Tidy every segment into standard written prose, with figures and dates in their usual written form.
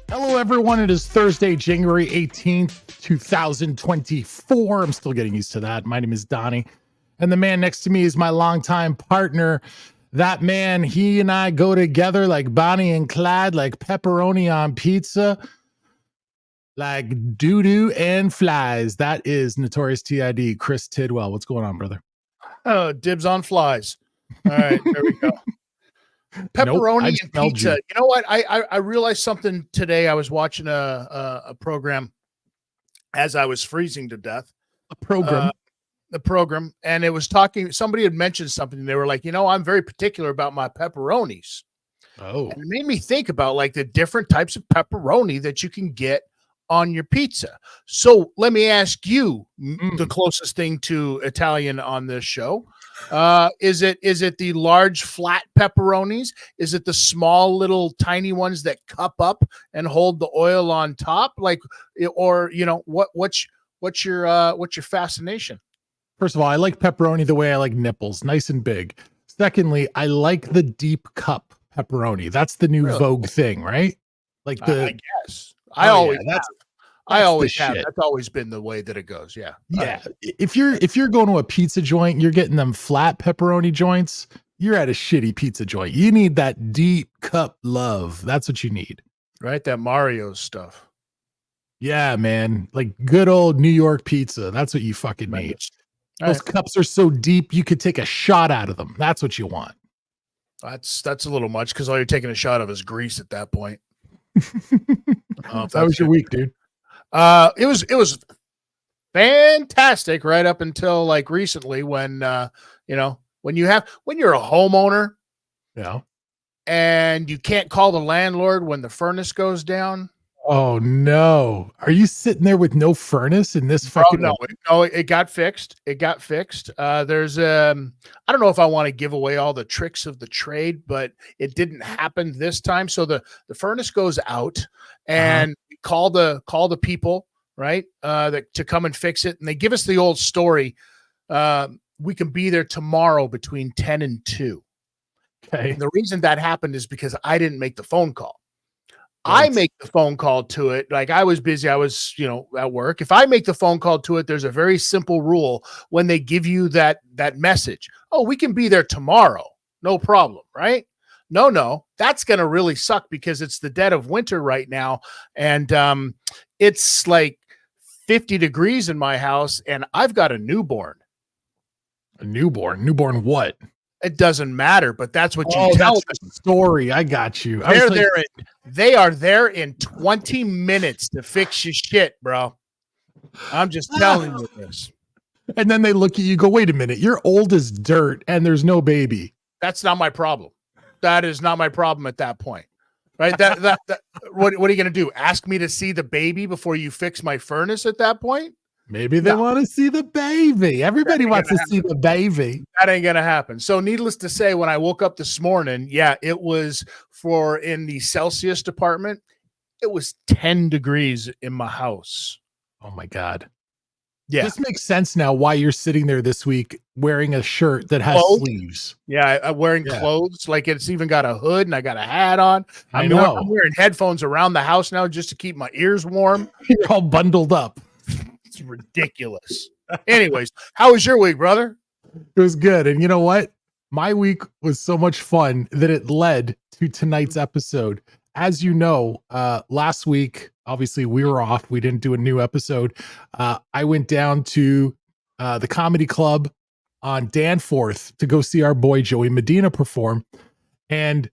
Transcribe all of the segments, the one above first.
Hello, everyone. It is Thursday, January 18th, 2024. I'm still getting used to that. My name is Donnie, and the man next to me is my longtime partner. That man, he and I go together like Bonnie and Clyde, like pepperoni on pizza, like doo-doo and flies. That is Notorious TID, Chris Tidwell. What's going on, brother? Oh, dibs on flies. All right, there we go. Pepperoni and pizza. You know what? I realized something today. I was watching a program as I was freezing to death. The program, and it was talking. Somebody had mentioned something. And they were like, I'm very particular about my pepperonis. Oh, and it made me think about like the different types of pepperoni that you can get on your pizza. So let me ask you, the closest thing to Italian on this show. Is it the large flat pepperonis? Is it the small little tiny ones that cup up and hold the oil on top? Like, or what's your fascination? First of all, I like pepperoni the way I like nipples, nice and big. Secondly, I like the deep cup pepperoni. That's the new Vogue thing, right? Like I guess I always have. Shit. That's always been the way that it goes. Yeah. Yeah. If you're going to a pizza joint, you're getting them flat pepperoni joints, you're at a shitty pizza joint. You need that deep cup love. That's what you need. Right? That Mario stuff. Yeah, man. Like good old New York pizza. That's what you fucking need. Those cups are so deep you could take a shot out of them. That's what you want. That's a little much because all you're taking a shot of is grease at that point. How was your week, dude? It was fantastic right up until like recently when when you're a homeowner, and you can't call the landlord when the furnace goes down. Oh no. Are you sitting there with no furnace in this fucking it got fixed. There's I don't know if I want to give away all the tricks of the trade, but it didn't happen this time. So the furnace goes out and we call the people, right? To come and fix it. And they give us the old story. We can be there tomorrow between 10 and 2. Okay. And the reason that happened is because I didn't make the phone call. I make the phone call to it. Like I was busy. I was, at work. If I make the phone call to it, there's a very simple rule when they give you that message. Oh, we can be there tomorrow. No problem. Right? No. That's going to really suck because it's the dead of winter right now. And it's like 50 degrees in my house and I've got a newborn. A newborn? Newborn what? It doesn't matter, but that's what you tell them. The story. I got you. They are there in 20 minutes to fix your shit, bro. I'm just telling you this. And then they look at you, go, wait a minute, you're old as dirt and there's no baby. That's not my problem. That is not my problem at that point. Right? What are you going to do? Ask me to see the baby before you fix my furnace at that point? Maybe they want to see the baby. Everybody wants to see the baby. That ain't going to happen. So needless to say, when I woke up this morning, it was in the Celsius department, it was 10 degrees in my house. Oh my God. Yeah. This makes sense now why you're sitting there this week wearing a shirt that has sleeves. Yeah, I'm wearing clothes. Like it's even got a hood and I got a hat on. I'm wearing headphones around the house now just to keep my ears warm. You're all bundled up. It's ridiculous. Anyways, how was your week, brother? It was good. And you know what? My week was so much fun that it led to tonight's episode. As you know, last week, obviously we were off. We didn't do a new episode. I went down to the comedy club on Danforth to go see our boy Joey Medina perform and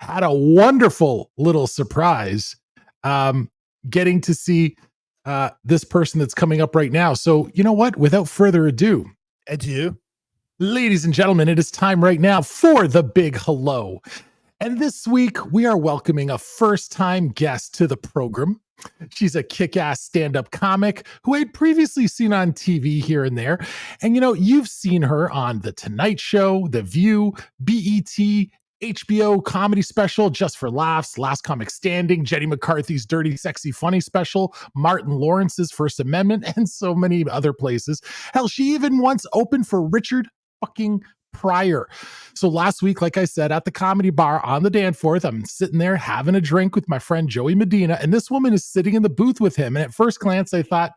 had a wonderful little surprise getting to see this person that's coming up right now. So you know what? Without further ado, ladies and gentlemen, it is time right now for the big hello. And this week we are welcoming a first-time guest to the program. She's a kick-ass stand-up comic who I'd previously seen on TV here and there. And you've seen her on The Tonight Show, The View, BET, HBO comedy special, Just for Laughs, Last Comic Standing, Jenny McCarthy's Dirty, Sexy, Funny special, Martin Lawrence's First Amendment, and so many other places. Hell, she even once opened for Richard fucking prior. So last week, like I said, at the Comedy Bar on the Danforth, I'm sitting there having a drink with my friend Joey Medina, and this woman is sitting in the booth with him. And at first glance, I thought,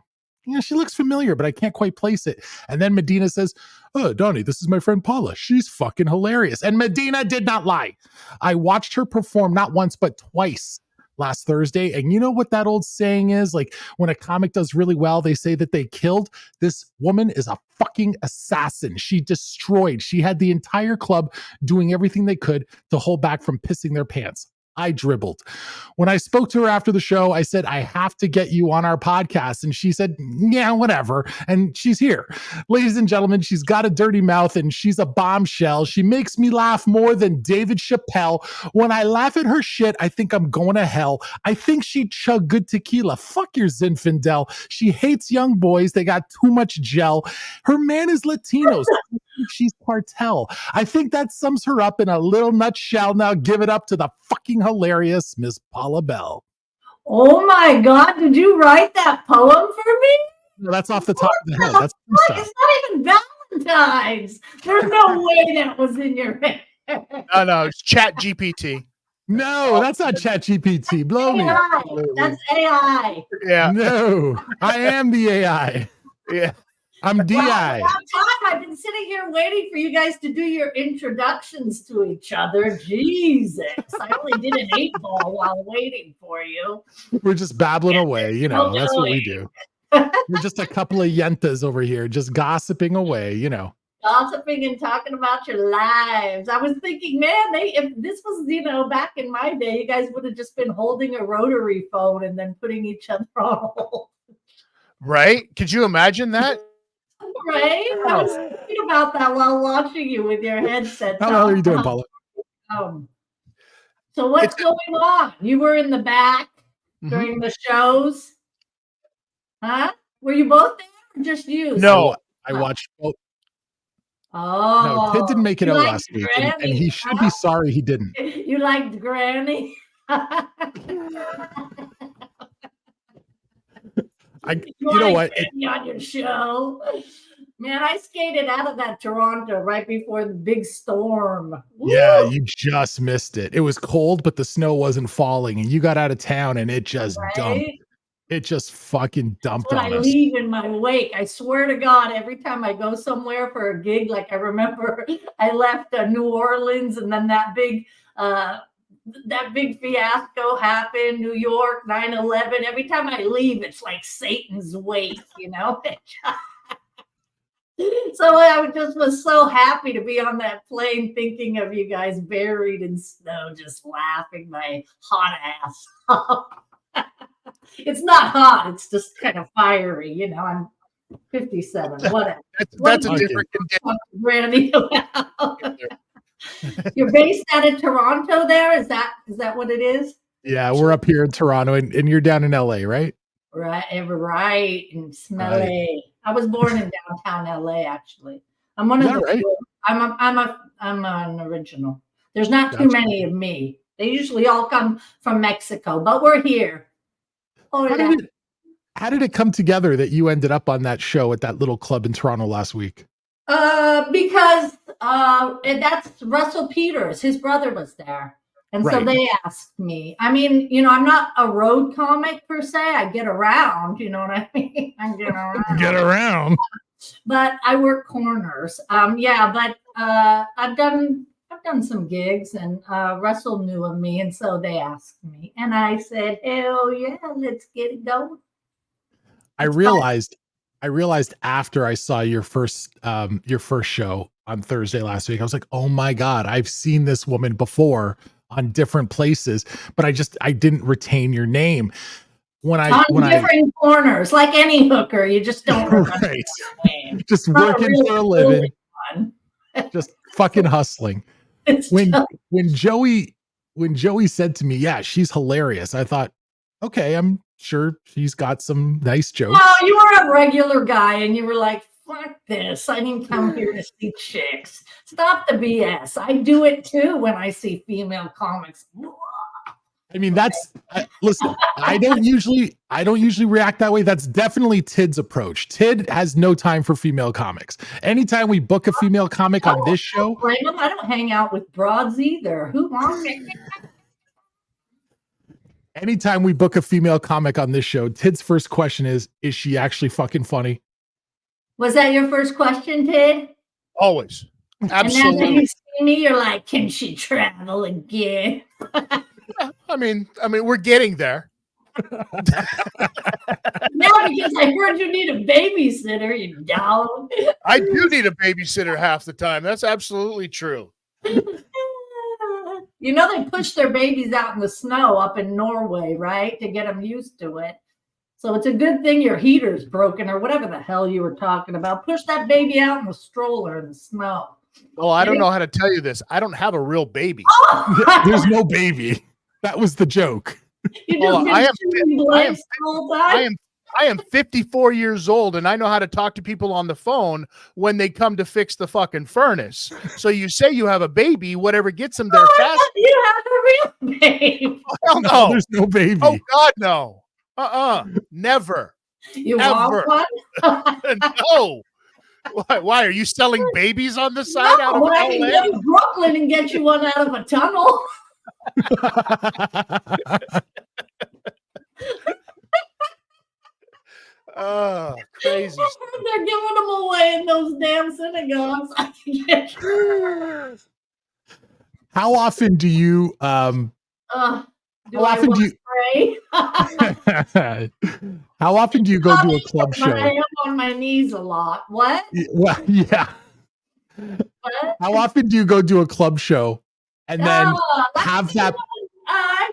she looks familiar, but I can't quite place it. And then Medina says, "Oh, Donnie, this is my friend Paula. She's fucking hilarious." And Medina did not lie. I watched her perform not once, but twice last Thursday. And you know what that old saying is? Like, when a comic does really well, they say that they killed. This woman is a fucking assassin. She destroyed. She had the entire club doing everything they could to hold back from pissing their pants. I dribbled. When I spoke to her after the show, I said, "I have to get you on our podcast." And she said, "Yeah, whatever." And she's here. Ladies and gentlemen, she's got a dirty mouth and she's a bombshell. She makes me laugh more than David Chappelle. When I laugh at her shit, I think I'm going to hell. I think she chug good tequila. Fuck your Zinfandel. She hates young boys. They got too much gel. Her man is Latinos. She's cartel. I think that sums her up in a little nutshell. Now give it up to the fucking hilarious Miss Paula Bell. Oh my God, did you write that poem for me? No, that's off the top of the head. That's it's not even Valentine's. There's no way that was in your head. No, it's Chat GPT. No, that's not Chat GPT. Blow me. That's AI. Yeah. No, I am the AI. Yeah. I'm DI. Well, I've been sitting here waiting for you guys to do your introductions to each other. Jesus. I only did an 8-ball while waiting for you. We're just babbling away. That's what we do. We're just a couple of yentas over here, just gossiping away, Gossiping and talking about your lives. I was thinking, man, if this was, back in my day, you guys would have just been holding a rotary phone and then putting each other on hold. Right? Could you imagine that? Right? I was thinking about that while watching you with your headset. How the hell are you doing, Paula? So what's going on? You were in the back during the shows? Huh? Were you both there or just you? No, I watched both. Oh. No, Kid didn't make it out last week, and he should be sorry he didn't. You liked Granny? You know what? On your show. Man, I skated out of that Toronto right before the big storm. Woo! Yeah, you just missed it. It was cold, but the snow wasn't falling, and you got out of town, and it just dumped. It just fucking dumped on us. I leave in my wake. I swear to God, every time I go somewhere for a gig, like I remember I left New Orleans, and then that big fiasco happened, New York, 9/11. Every time I leave, it's like Satan's wake, So I just was so happy to be on that plane thinking of you guys buried in snow, just laughing my hot ass off. It's not hot, it's just kind of fiery, I'm 57, whatever. That's a different Granny. You're based out of Toronto there? Is that what it is? Yeah, we're up here in Toronto, and you're down in LA, right? Right, and smelly. Right. I was born in downtown LA, actually. I'm one of the right? I'm an original. There's not too many of me. They usually all come from Mexico, but we're here. How did it come together that you ended up on that show at that little club in Toronto last week? Because that's Russell Peters. His brother was there. And so they asked me. I mean, I'm not a road comic per se. I get around, you know what I mean? I get around. But I work corners. But I've done some gigs, and Russell knew of me, and so they asked me. And I said, hell yeah, let's get it going. I realized after I saw your first show on Thursday last week, I was like, oh my God, I've seen this woman before on different places, but I didn't retain your name. When different corners, like any hooker, you just don't remember your name. Just working for a living, just fucking hustling. When Joey said to me, yeah, she's hilarious, I thought, okay, I'm sure she's got some nice jokes. Oh, you were a regular guy and you were like, fuck this. I didn't come here to see chicks. Stop the BS. I do it too when I see female comics. I mean, listen, I don't usually react that way. That's definitely Tid's approach. Tid has no time for female comics. Anytime we book a female comic on this show, I don't hang out with broads either. Who wants it? anytime we book a female comic on this show, Tid's first question is she actually fucking funny? Was that your first question, Tid? Always. Absolutely. And then when you see me, you're like, can she travel again? I mean, we're getting there. Now, because I heard you need a babysitter, you dog. I do need a babysitter half the time. That's absolutely true. You know, they push their babies out in the snow up in Norway, right? To get them used to it. So it's a good thing your heater's broken or whatever the hell you were talking about. Push that baby out in the stroller in the snow. Well, I don't know how to tell you this. I don't have a real baby. Oh! There's no baby. That was the joke. You just I am 54 years old, and I know how to talk to people on the phone when they come to fix the fucking furnace. So you say you have a baby, whatever gets them there fast. You have a real baby. Hell no. There's no baby. Oh God, no. Never. You Ever. want one? No. Why are you selling babies on the side out of I can LA? go to Brooklyn and get you one out of a tunnel. Oh, crazy. They're giving them away in those damn synagogues. How often do you do how I often do you pray? how often do you go to a club But I show? am on my knees a lot. What? Well, yeah. What? How often do you go to a club show and then have that? I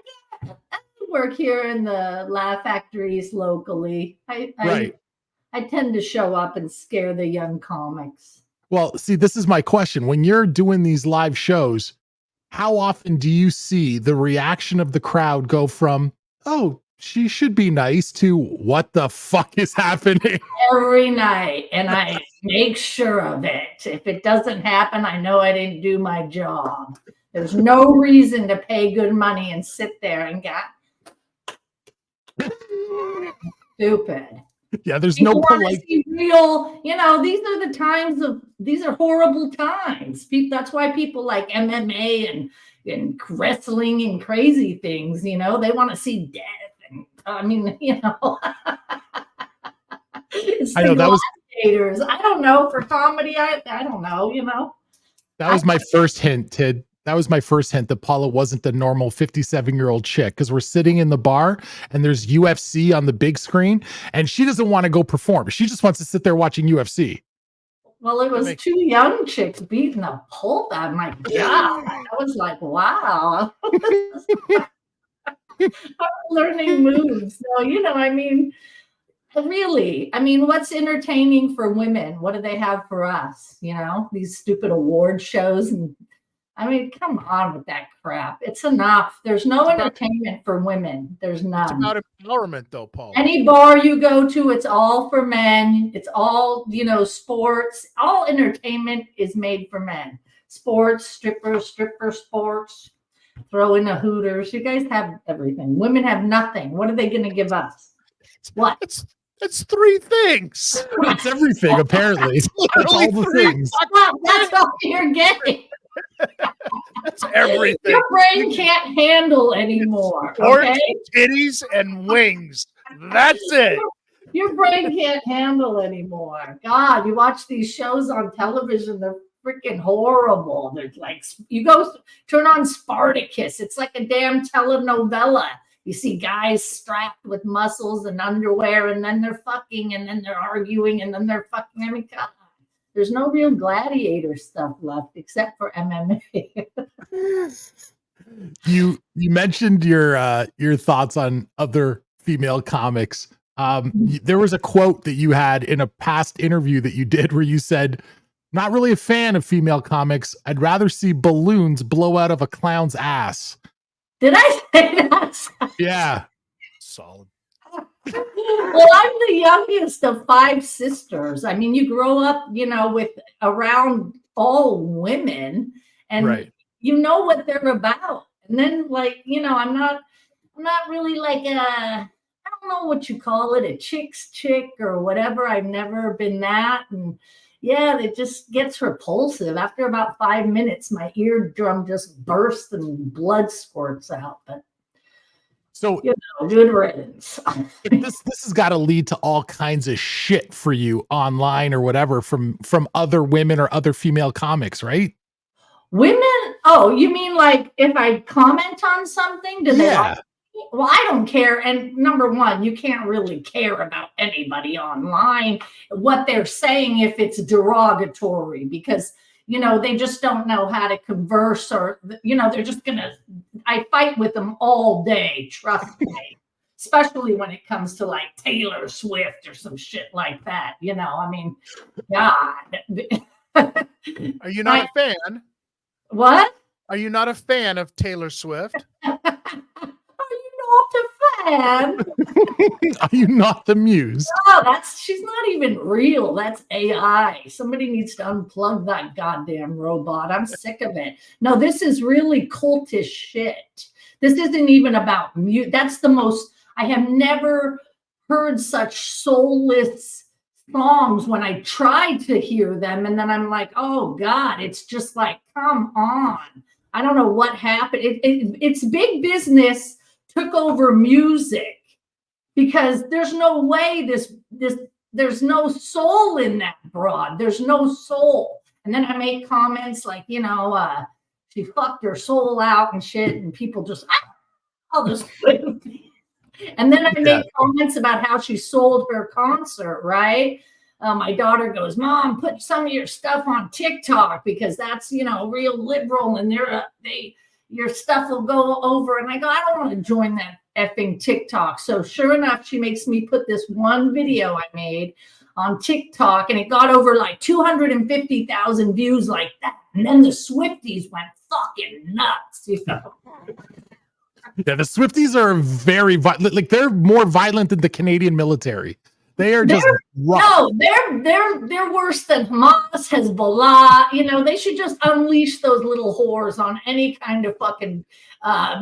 work here in the Laugh Factories locally. Right. I tend to show up and scare the young comics. Well, see, this is my question. When you're doing these live shows, how often do you see the reaction of the crowd go from, oh, she should be nice, to what the fuck is happening? Every night, and I make sure of it. If it doesn't happen, I know I didn't do my job. There's no reason to pay good money and sit there and get stupid. Yeah, there's People no want to see real, these are horrible times. That's why people like MMA and wrestling and crazy things, they want to see death. And I know that was haters. I don't know, for comedy, I don't know, That was my first hint, Tid. That was my first hint that Paula wasn't the normal 57-year-old chick, because we're sitting in the bar and there's UFC on the big screen and she doesn't want to go perform. She just wants to sit there watching UFC. Well, it was two young chicks beating the pulp out of my God. I was like, wow. I'm learning moves. So, really, what's entertaining for women? What do they have for us? These stupid award shows. And come on with that crap. It's enough. There's no entertainment for women. There's none. It's about empowerment, though, Paula. Any bar you go to, it's all for men. It's all, sports. All entertainment is made for men. Sports, stripper sports, throw in a Hooters. You guys have everything. Women have nothing. What are they going to give us? What? It's three things. It's everything, apparently. That's all the things. That's all you're getting. That's everything. Your brain can't handle anymore. Okay? Titties and wings. That's it. Your brain can't handle anymore. God, you watch these shows on television, they're freaking horrible. There's like, you go turn on Spartacus. It's like a damn telenovela. You see guys strapped with muscles and underwear, and then they're fucking, and then they're arguing, and then they're fucking. God. There's no real gladiator stuff left except for MMA. You mentioned your thoughts on other female comics. There was a quote that you had in a past interview that you did where you said, "Not really a fan of female comics. I'd rather see balloons blow out of a clown's ass." Did I say that? Yeah. Solid. Well, I'm the youngest of 5 sisters. You grow up, with around all women, and right. you know what they're about. And then, I'm not, I'm not really like I don't know what you call it, a chick's chick or whatever. I've never been that. And yeah, it just gets repulsive. After about 5 minutes, my eardrum just bursts and blood squirts out. But so good riddance. this has got to lead to all kinds of shit for you online or whatever from other women or other female comics, right? Women? Oh, you mean like if I comment on something, do they like me? Well, I don't care. And number one, you can't really care about anybody online, what they're saying if it's derogatory, because they just don't know how to converse, or they're just I fight with them all day, trust me. Especially when it comes to like Taylor Swift or some shit like that. I mean, God. Are you not a fan? What? Are you not a fan of Taylor Swift? Are you not a fan? Are you not the muse? No, she's not even real. That's AI. Somebody needs to unplug that goddamn robot. I'm sick of it. No, this is really cultish shit. This isn't even about mute. That's the most, I have never heard such soulless songs when I tried to hear them. And then I'm like, oh God, it's just like, come on. I don't know what happened. It's big business took over music, because there's no way there's no soul in that broad. There's no soul. And then I make comments like, she fucked her soul out and shit. And people just, all this. And then I make comments about how she sold her concert, right? My daughter goes, Mom, put some of your stuff on TikTok, because that's, real liberal, and your stuff will go over. And I go, I don't want to join that effing TikTok. So sure enough, she makes me put this one video I made on TikTok, and it got over like 250,000 views like that. And then the Swifties went fucking nuts, Yeah, the Swifties are very violent. Like, they're more violent than the Canadian military. They are just rough. No, they're worse than Hamas, Hezbollah. They should just unleash those little whores on any kind of fucking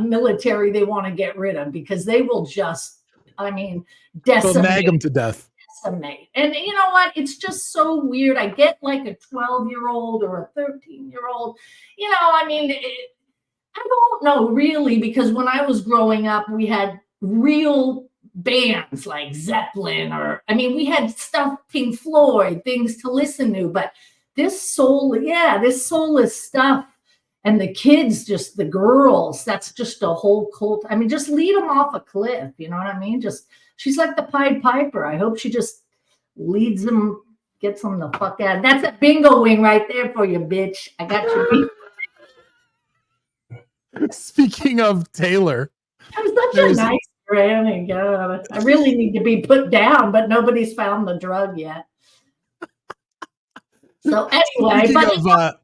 military they want to get rid of, because they will just, decimate. They'll nag them to death. Decimate. And you know what? It's just so weird. I get like a 12-year-old or a 13-year-old. I don't know really, because when I was growing up, we had real bands like Zeppelin, we had stuff, Pink Floyd, things to listen to. But this soulless stuff, and the kids, just the girls, that's just a whole cult. Just lead them off a cliff. You know what I mean? She's like the Pied Piper. I hope she just leads them, gets them the fuck out. That's a bingo wing right there for you, bitch. I got you. Speaking of Taylor, I'm such a nice granny. God, I really need to be put down, but nobody's found the drug yet. So anyway,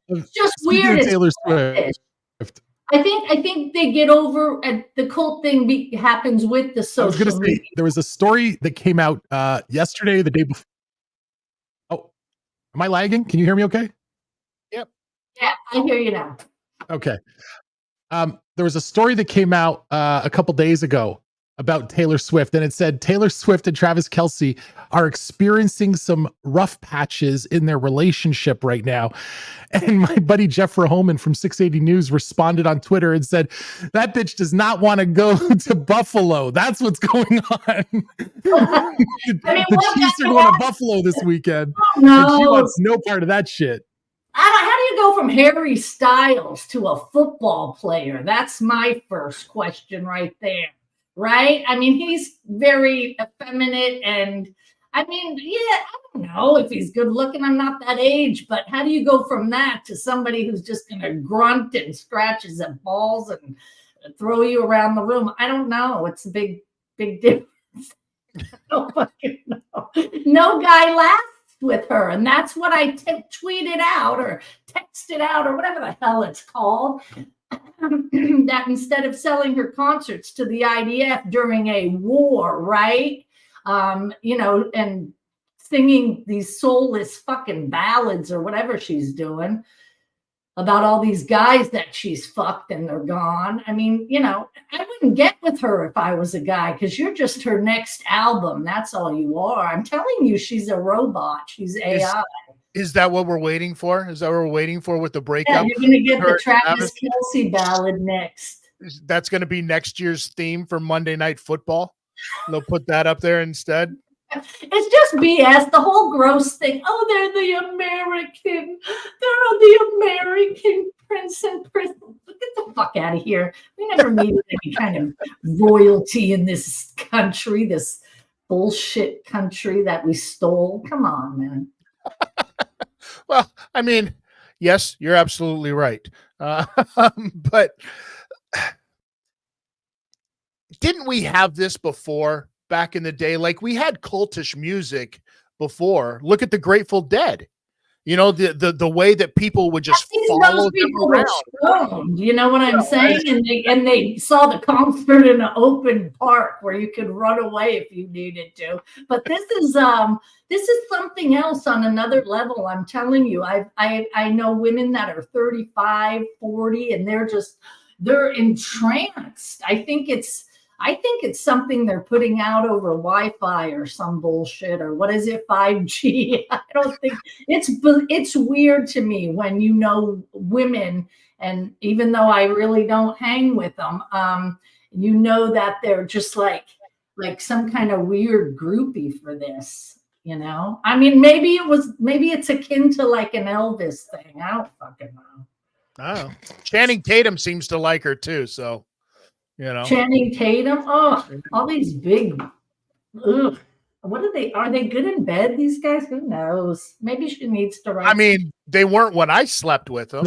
it's just weird. Taylor Swift. I think they get over, and the cult thing happens with the social. I was going to say, there was a story that came out yesterday, the day before. Oh, am I lagging? Can you hear me okay? Yep. Yeah, I hear you now. Okay. There was a story that came out a couple days ago about Taylor Swift, and it said Taylor Swift and Travis Kelce are experiencing some rough patches in their relationship right now. And my buddy Jeff Rehoman from 680 News responded on Twitter and said, that bitch does not want to go to Buffalo. That's what's going on. The Chiefs are going to Buffalo this weekend. Oh, no. And she wants no part of that shit. How do you go from Harry Styles to a football player? That's my first question right there. Right? He's very effeminate, and I don't know if he's good looking. I'm not that age, but how do you go from that to somebody who's just going to grunt and scratch his balls and throw you around the room? I don't know. It's a big difference. I don't fucking know. No guy laughed with her, and that's what I tweeted out or texted out or whatever the hell it's called. That instead of selling her concerts to the IDF during a war, right? And singing these soulless fucking ballads or whatever she's doing. about all these guys that she's fucked and they're gone. I mean, you know, I wouldn't get with her if I was a guy, because you're just her next album. That's all you are. I'm telling you, she's a robot. She's AI. Is that what we're waiting for? Is that what we're waiting for with the breakup? Yeah, you're going to get the Travis Kelce ballad next. That's going to be next year's theme for Monday Night Football. They'll put that up there instead. It's just BS. The whole gross thing. Oh, they're the American. They're the American prince and princess. Get the fuck out of here. We never needed any kind of royalty in this country, this bullshit country that we stole. Come on, man. Well, I mean, yes, you're absolutely right. But didn't we have this before back in the day? Like, we had cultish music before. Look at the Grateful Dead. You know, the way that people would just follow them around. You know what I'm saying? And they saw the concert in an open park where you could run away if you needed to. But this is something else on another level. I'm telling you, I know women that are 35, 40, and they're entranced. I think it's something they're putting out over Wi-Fi or some bullshit, or what is it, 5G? I don't think it's weird to me when you know women, and even though I really don't hang with them, you know that they're just like some kind of weird groupie for this, you know? I mean, maybe it's akin to like an Elvis thing. I don't fucking know. Oh, Channing Tatum seems to like her too, so. You know, Channing Tatum. Oh, all these big. Ugh. What are they? Are they good in bed? These guys? Who knows? Maybe she needs to write. I mean, they weren't when I slept with them.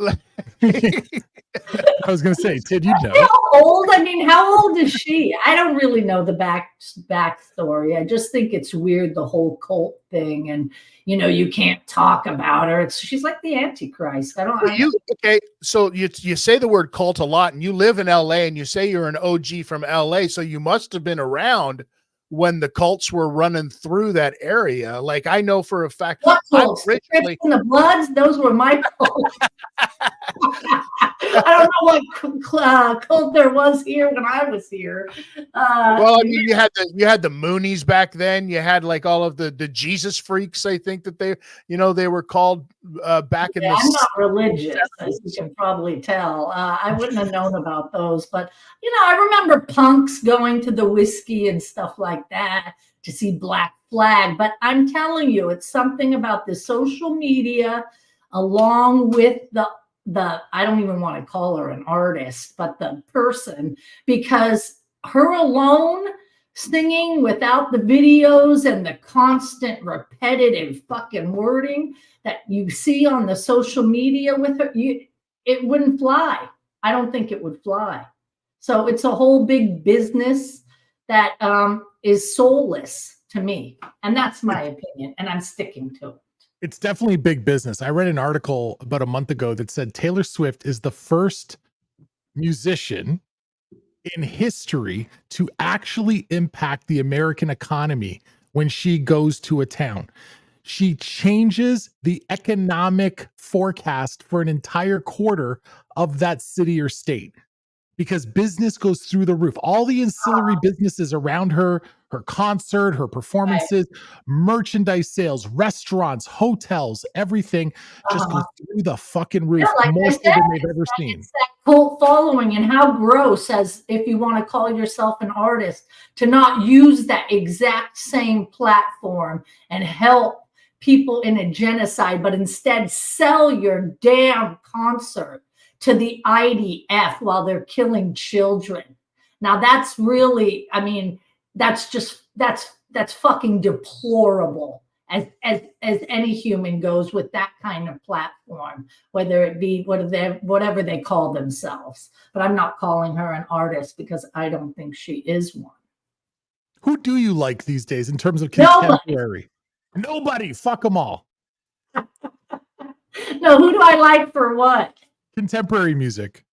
I was going to say, Tid, you know. How old? I mean, how old is she? I don't really know the backstory. I just think it's weird, the whole cult thing, and you know, you can't talk about her. She's like the Antichrist. Okay? So you say the word cult a lot, and you live in LA, and you say you're an OG from LA, so you must have been around when the cults were running through that area. Like, I know for a fact. What cults? The Crips and the Bloods? Those were my cults. I don't know what cult there was here when I was here. Well, I mean, you had the Moonies back then. You had like all of the Jesus freaks. I think that they were called back in the. I'm not religious, as you can probably tell. I wouldn't have known about those, but you know, I remember punks going to the whiskey and stuff like that to see Black Flag. But I'm telling you, it's something about the social media, along with the I don't even want to call her an artist, but the person, because her alone singing without the videos and the constant repetitive fucking wording that you see on the social media with her, it wouldn't fly. I don't think it would fly. So it's a whole big business that is soulless to me. And that's my opinion. And I'm sticking to it. It's definitely big business. I read an article about a month ago that said Taylor Swift is the first musician in history to actually impact the American economy when she goes to a town. She changes the economic forecast for an entire quarter of that city or state, because business goes through the roof. All the ancillary businesses around her concert, her performances, merchandise sales, restaurants, hotels, everything just goes through the fucking roof, more so than they've ever seen. It's that cult following, and how gross, as if you want to call yourself an artist, to not use that exact same platform and help people in a genocide, but instead sell your damn concert to the IDF while they're killing children. Now that's really, I mean, that's fucking deplorable as any human goes with that kind of platform, whether it be whatever they call themselves. But I'm not calling her an artist because I don't think she is one. Who do you like these days in terms of contemporary? Nobody. Fuck them all. No, who do I like for what? Contemporary music.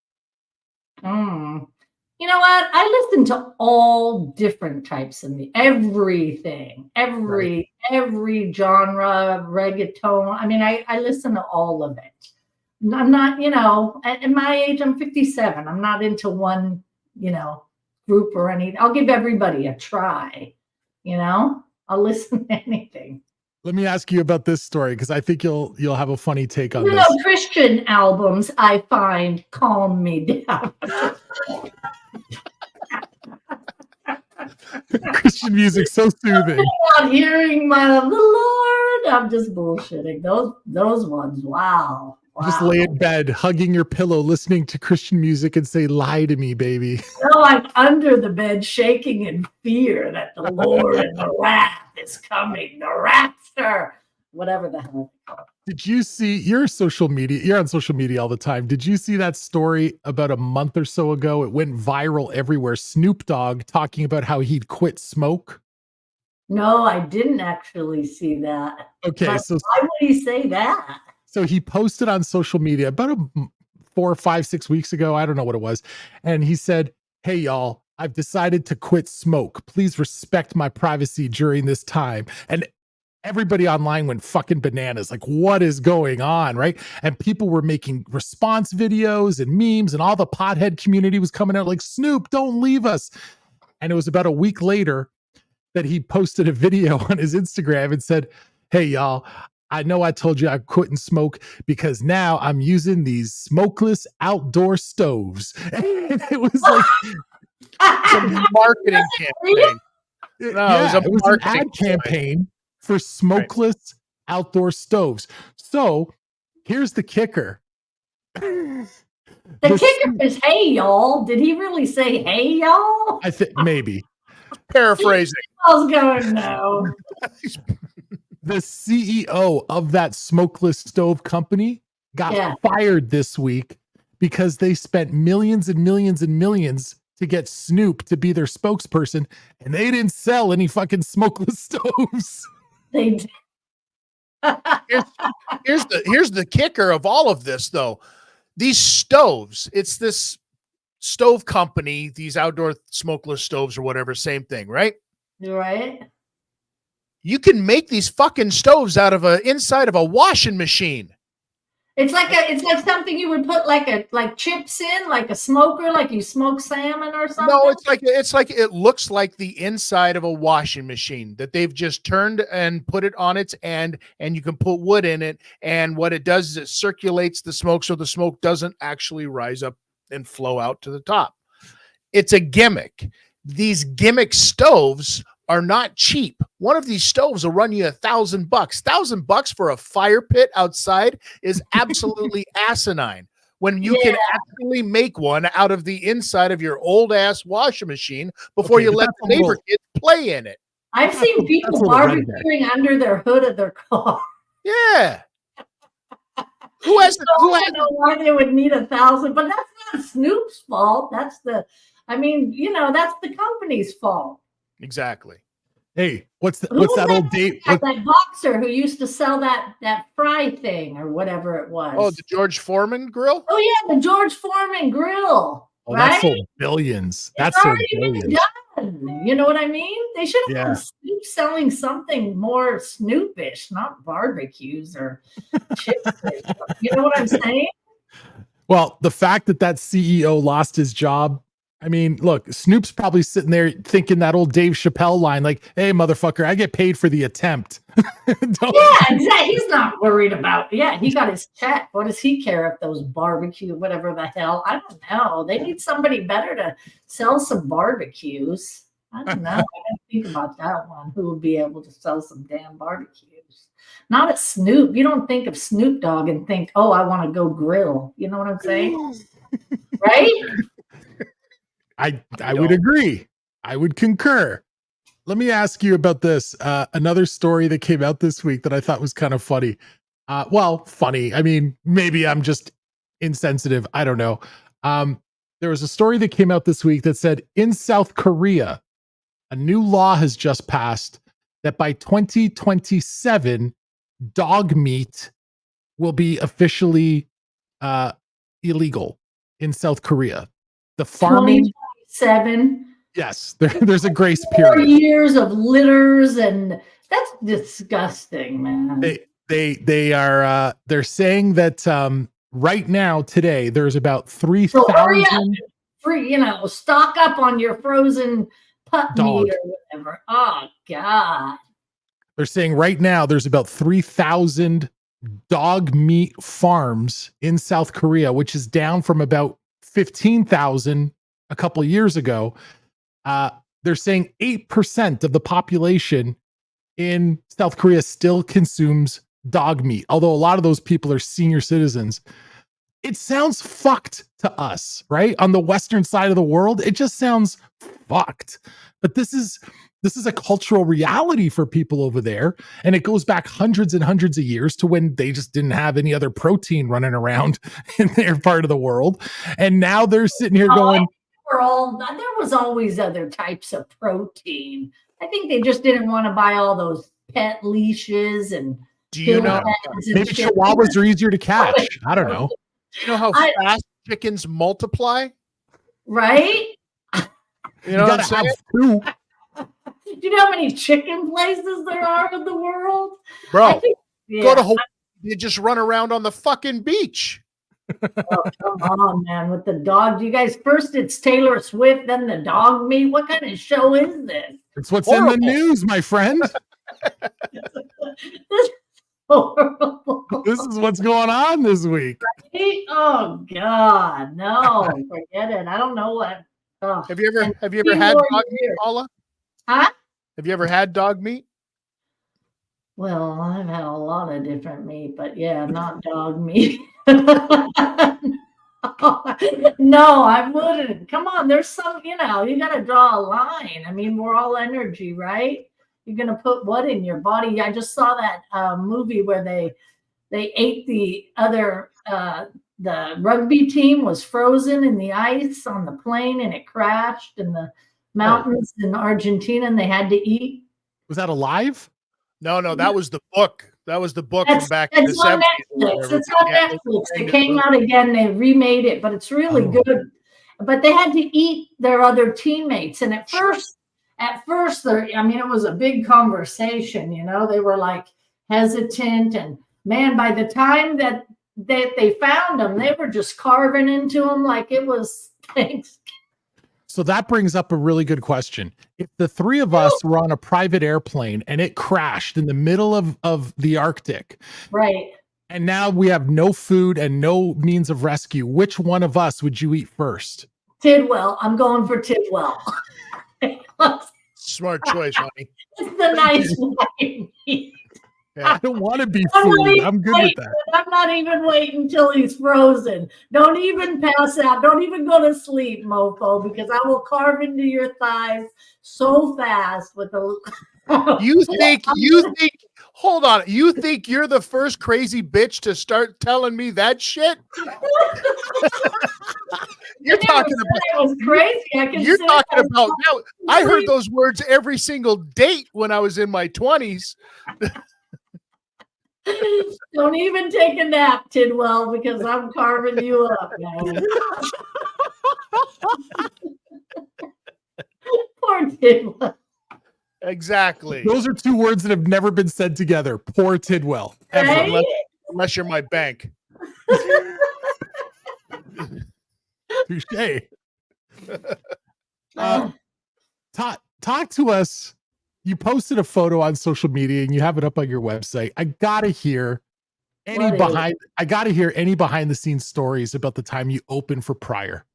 You know what? I listen to all different types of everything, every genre, reggaeton. I mean, I listen to all of it. I'm not, at my age, I'm 57. I'm not into one, group or anything. I'll give everybody a try, I'll listen to anything. Let me ask you about this story because I think you'll have a funny take on You this. know, Christian albums I find calm me down. Christian music so soothing. I'm not hearing the Lord. I'm just bullshitting. Those ones. Wow. Just lay in bed, hugging your pillow, listening to Christian music and say, lie to me, baby. No, I'm under the bed shaking in fear that the Lord and the wrath is coming, the rapture, whatever the hell. Did you see, you're on social media all the time. Did you see that story about a month or so ago? It went viral everywhere. Snoop Dogg talking about how he'd quit smoke. No, I didn't actually see that. Okay, but so why would he say that? So he posted on social media about 4, 5, 6 weeks ago. I don't know what it was. And he said, hey, y'all, I've decided to quit smoke. Please respect my privacy during this time. And everybody online went fucking bananas. Like, what is going on? Right. And people were making response videos and memes, and all the pothead community was coming out like, Snoop, don't leave us. And it was about a week later that he posted a video on his Instagram and said, hey, y'all, I know I told you I couldn't smoke because now I'm using these smokeless outdoor stoves. And it was like a marketing campaign. It was an ad campaign for smokeless outdoor stoves. So here's the kicker. The kicker is, hey, y'all. Did he really say, hey, y'all? I think maybe. Paraphrasing. I was going, no. The CEO of that smokeless stove company got fired this week because they spent millions and millions and millions to get Snoop to be their spokesperson, and they didn't sell any fucking smokeless stoves. They did. Here's the kicker of all of this, though. These stoves, it's this stove company, these outdoor smokeless stoves or whatever, same thing, right? Right. You can make these fucking stoves out of inside of a washing machine. It's like something you would put like chips in, like a smoker, like you smoke salmon or something. No, it looks like the inside of a washing machine that they've just turned and put it on its end, and you can put wood in it. And what it does is it circulates the smoke, so the smoke doesn't actually rise up and flow out to the top. It's a gimmick. These gimmick stoves are not cheap. One of these stoves will run you $1,000. $1,000 for a fire pit outside is absolutely asinine. When you can actually make one out of the inside of your old ass washing machine before you let the neighbor kids play in it. I've seen people barbecuing under their hood of their car. Yeah. I don't know why they would need 1,000, but that's not Snoop's fault. That's the company's fault. Exactly. Hey, what's that old date? That boxer who used to sell that fry thing or whatever it was. Oh, the George Foreman grill? Oh, yeah, the George Foreman grill. Oh, right? That sold billions. That's already been done. You know what I mean? They should have been Snoop selling something more Snoopish, not barbecues or chips. You know what I'm saying? Well, the fact that CEO lost his job, I mean, look, Snoop's probably sitting there thinking that old Dave Chappelle line, like, hey, motherfucker, I get paid for the attempt. Yeah, exactly. He's not worried about, he got his check. What does he care if those barbecue, whatever the hell? I don't know. They need somebody better to sell some barbecues. I don't know. I gotta think about that one. Who would be able to sell some damn barbecues? Not a Snoop. You don't think of Snoop Dogg and think, oh, I want to go grill. You know what I'm saying? Right? I would agree. I would concur. Let me ask you about this. Another story that came out this week that I thought was kind of funny. Funny. I mean, maybe I'm just insensitive. I don't know. There was a story that came out this week that said in South Korea, a new law has just passed that by 2027, dog meat will be officially illegal in South Korea. The farming 2027. Yes, there's a grace period. 4 years of litters, and that's disgusting, man. They're saying that right now, today, there's about So hurry up. 3,000 Stock up on your frozen pup Dog. meat or whatever. Oh God. They're saying right now there's about 3,000 dog meat farms in South Korea, which is down from about 15,000 a couple of years ago. They're saying 8% of the population in South Korea still consumes dog meat, although a lot of those people are senior citizens. It sounds fucked to us, right? On the Western side of the world, it just sounds fucked. But this is a cultural reality for people over there. And it goes back hundreds and hundreds of years to when they just didn't have any other protein running around in their part of the world. And now they're sitting here going, there was always other types of protein. I think they just didn't want to buy all those pet leashes and maybe chihuahuas are easier to catch. I don't know. Do you know how fast chickens multiply? Right? You know what I'm saying? Two. Do you know how many chicken places there are in the world? Bro, go to Hawaii. You just run around on the fucking beach. Oh, come on, man, with the dog. You guys, first it's Taylor Swift, then the dog meat. What kind of show is this? It's what's in the news, my friend. This is horrible. This is what's going on this week. Oh God, no, forget it. I don't know what. Oh. Have you ever had dog meat, Paula? Huh? Have you ever had dog meat? Well, I've had a lot of different meat, but yeah, not dog meat. No, I wouldn't. Come on, there's some, you got to draw a line. I mean, we're all energy, right? You're going to put what in your body? I just saw that movie where they ate the other, the rugby team was frozen in the ice on the plane and it crashed in the mountains in Argentina and they had to eat. Was that alive? No, that was the book. That was the book from back in the 70s. It's on Netflix. It came out again. They remade it, but it's really good. But they had to eat their other teammates. And at first, it was a big conversation. They were like hesitant. And man, by the time that they found them, they were just carving into them like it was things. So that brings up a really good question. If the three of us were on a private airplane and it crashed in the middle of the Arctic, right? And now we have no food and no means of rescue, which one of us would you eat first? Tidwell. I'm going for Tidwell. Smart choice, honey. It's the nice one. I don't want to be food. I'm good with that. I'm not even waiting until he's frozen. Don't even pass out. Don't even go to sleep, mofo, because I will carve into your thighs so fast with a. You think? Hold on. You think you're the first crazy bitch to start telling me that shit? You're talking about. It was crazy. You're talking about. I heard those words every single date when I was in my 20s. Don't even take a nap, Tidwell, because I'm carving you up, man. Poor Tidwell. Exactly. Those are two words that have never been said together. Poor Tidwell. Right? Unless you're my bank. Touché. Talk to us. You posted a photo on social media and you have it up on your website. I gotta hear any behind the scenes stories about the time you opened for Pryor.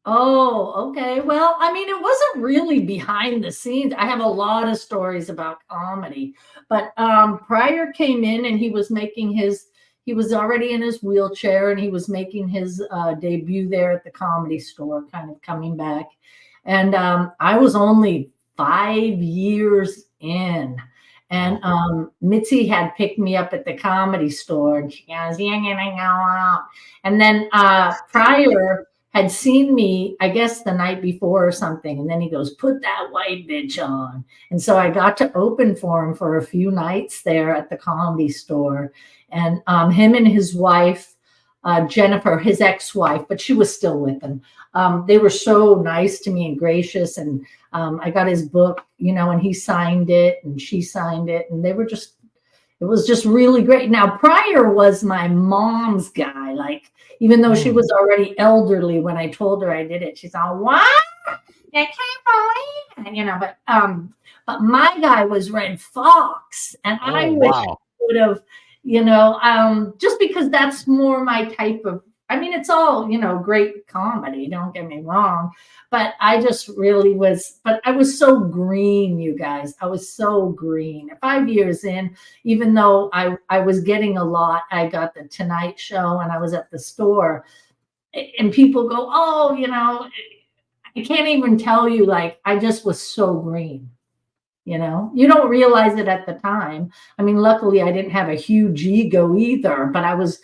Oh, okay. Well, I mean, it wasn't really behind the scenes. I have a lot of stories about comedy, but Pryor came in and he was already in his wheelchair and he was making his debut there at the Comedy Store, kind of coming back. And I was only 5 years in. And Mitzi had picked me up at the Comedy Store and she goes, "You're gonna go out." And then Pryor had seen me, I guess the night before or something. And then he goes, "Put that white bitch on." And so I got to open for him for a few nights there at the Comedy Store. And him and his wife, Jennifer, his ex-wife, but she was still with him. They were so nice to me and gracious. And I got his book, and he signed it and she signed it. And it It was just really great. Now, Pryor was my mom's guy. Like, even though she was already elderly when I told her I did it, she's all, what? I can't believe it. But my guy was Red Fox. And I wish I would have, just because that's more my type of, I mean, it's all, great comedy, don't get me wrong. But I just really but I was so green, you guys. I was so green. 5 years in, even though I was getting a lot, I got the Tonight Show and I was at the store. And people go, oh, I can't even tell you, like, I just was so green. You don't realize it at the time. I mean, luckily I didn't have a huge ego either, but I was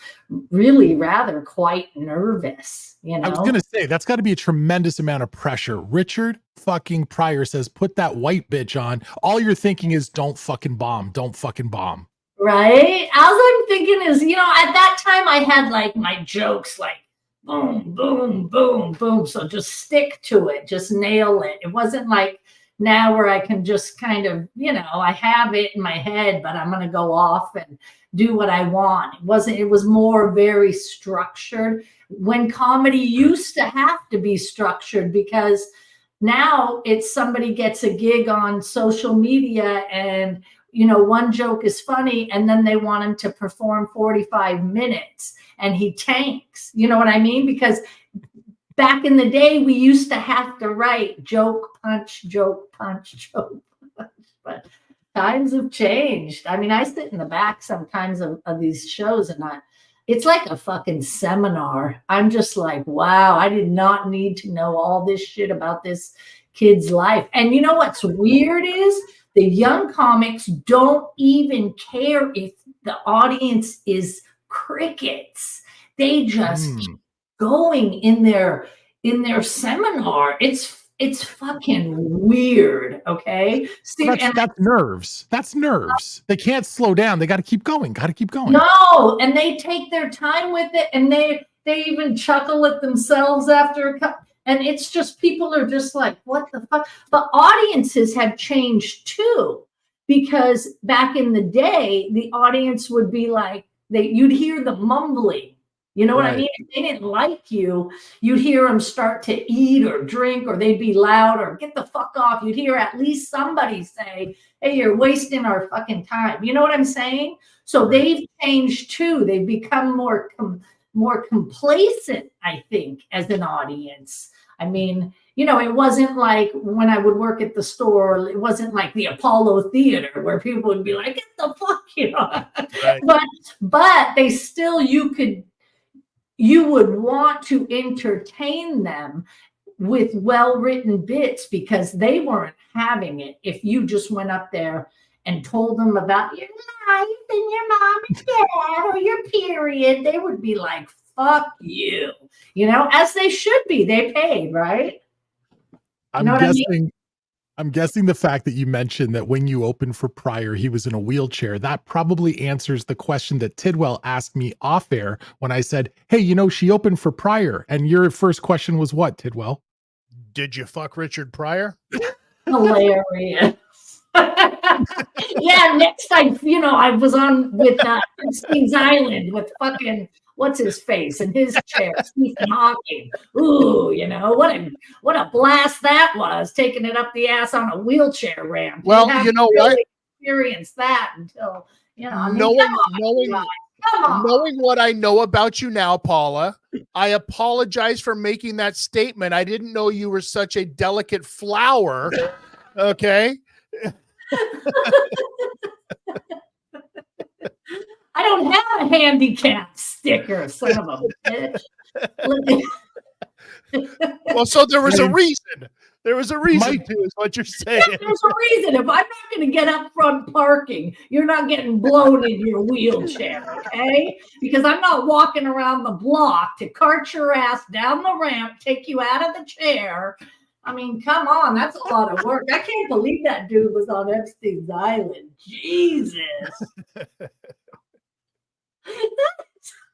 really rather quite nervous, I was going to say, that's got to be a tremendous amount of pressure. Richard fucking Pryor says, put that white bitch on. All you're thinking is don't fucking bomb. Don't fucking bomb. Right? All I'm thinking is, at that time I had like my jokes like boom, boom, boom, boom. So just stick to it. Just nail it. It wasn't like now where I can just kind of, I have it in my head, but I'm going to go off and do what I want. It was more very structured when comedy used to have to be structured, because now it's somebody gets a gig on social media and, one joke is funny and then they want him to perform 45 minutes and he tanks. You know what I mean? Because back in the day, we used to have to write joke, punch, joke, punch, joke, punch. But times have changed. I mean, I sit in the back sometimes of these shows and it's like a fucking seminar. I'm just like, wow, I did not need to know all this shit about this kid's life. And you know what's weird is the young comics don't even care if the audience is crickets. They just keep going in their seminar. It's fucking weird. Okay. That's nerves. That's nerves. They can't slow down. They got to keep going. No. And they take their time with it. And they even chuckle at themselves after and it's just, people are just like, what the fuck? But audiences have changed too, because back in the day, the audience would be like, you'd hear the mumbling. You know what I mean? If they didn't like you, you'd hear them start to eat or drink, or they'd be loud or get the fuck off. You'd hear at least somebody say, hey, you're wasting our fucking time. You know what I'm saying? So they've changed too. They've become more complacent, I think, as an audience. I mean, it wasn't like when I would work at the store, it wasn't like the Apollo Theater where people would be like, get the fuck, Right. But they still, you would want to entertain them with well-written bits, because they weren't having it if you just went up there and told them about your life and your mom and dad or your period. They would be like, fuck you, as they should be. They paid, right? I'm guessing the fact that you mentioned that when you opened for Pryor, he was in a wheelchair, that probably answers the question that Tidwell asked me off air when I said, hey, she opened for Pryor. And your first question was what, Tidwell? Did you fuck Richard Pryor? Hilarious. Yeah, next time, I was on with King's Island with fucking what's his face in his chair, Stephen Hawking. Ooh, what a blast that was, taking it up the ass on a wheelchair ramp. Well, you know what? Experience that until knowing what I know about you now, Paula, I apologize for making that statement. I didn't know you were such a delicate flower. Okay. I don't have a handicap sticker, son of a bitch. Well, so there was a reason. There was a reason to, is what you're saying. Yeah, there's a reason. If I'm not going to get up front parking, you're not getting blown in your wheelchair, okay? Because I'm not walking around the block to cart your ass down the ramp, take you out of the chair. I mean, come on, that's a lot of work. I can't believe that dude was on Epstein's Island. Jesus.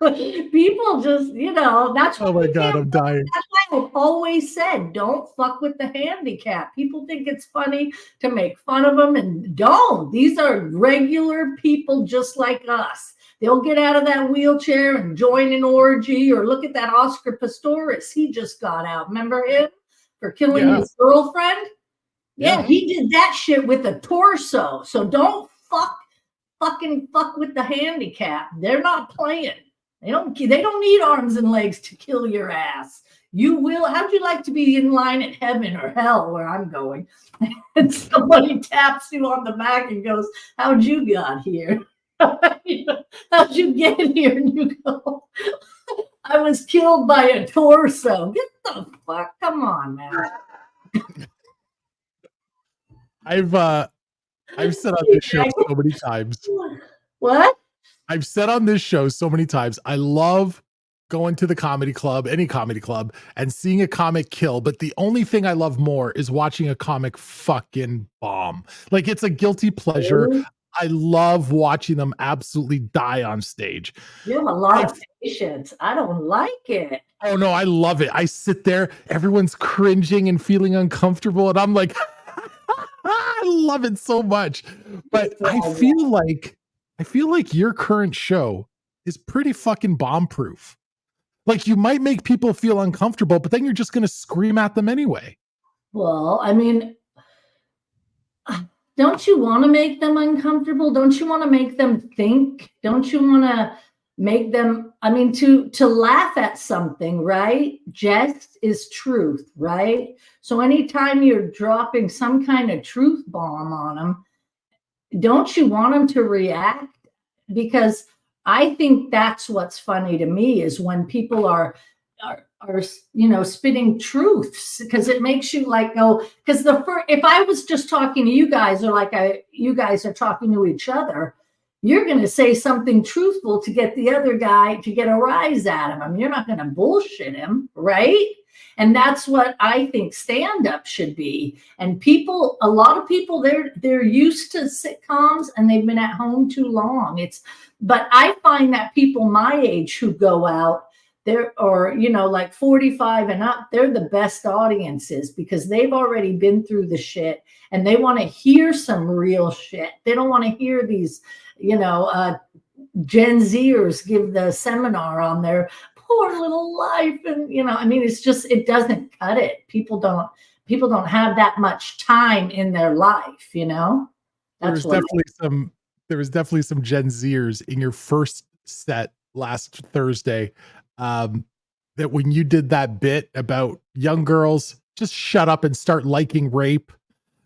People just, that's Oh my God, I'm dying. That's why I've always said, don't fuck with the handicap. People think it's funny to make fun of them, and don't. These are regular people just like us. They'll get out of that wheelchair and join an orgy, or look at that Oscar Pistorius. He just got out. Remember him for killing his girlfriend? Yeah, he did that shit with a torso. So don't fucking fuck with the handicap. They're not playing. They don't need arms and legs to kill your ass. You will. How'd you like to be in line at heaven or hell where I'm going? And somebody taps you on the back and goes, how'd you got here? How'd you get here? And you go, I was killed by a torso. Get the fuck. Come on, man. I've said on this show so many times. What? I've said on this show so many times, I love going to the comedy club, any comedy club, and seeing a comic kill. But the only thing I love more is watching a comic fucking bomb. Like, it's a guilty pleasure. I love watching them absolutely die on stage. You have a lot of patience. I don't like it. Oh no, I love it. I sit there, everyone's cringing and feeling uncomfortable, and I'm like, I love it so much. But I feel like your current show is pretty fucking bomb-proof. Like, you might make people feel uncomfortable, but then you're just going to scream at them anyway. Well, I mean, don't you want to make them uncomfortable? Don't you want to make them think? Don't you want to make them, to laugh at something, right? Jest is truth, right? So anytime you're dropping some kind of truth bomb on them, don't you want them to react? Because I think that's what's funny to me, is when people are spitting truths, because it makes you like go, because if I was just talking to you guys, or you guys are talking to each other, you're going to say something truthful to get the other guy to get a rise out of him. You're not going to bullshit him, right? And that's what I think stand-up should be. And a lot of people, they're used to sitcoms and they've been at home too long. But I find that people my age who go out, like 45 and up, they're the best audiences, because they've already been through the shit and they want to hear some real shit. They don't want to hear these, Gen Zers give the seminar on their poor little life. And, it's just, it doesn't cut it. People don't have that much time in their life, There was definitely some Gen Zers in your first set last Thursday. That when you did that bit about young girls just shut up and start liking rape,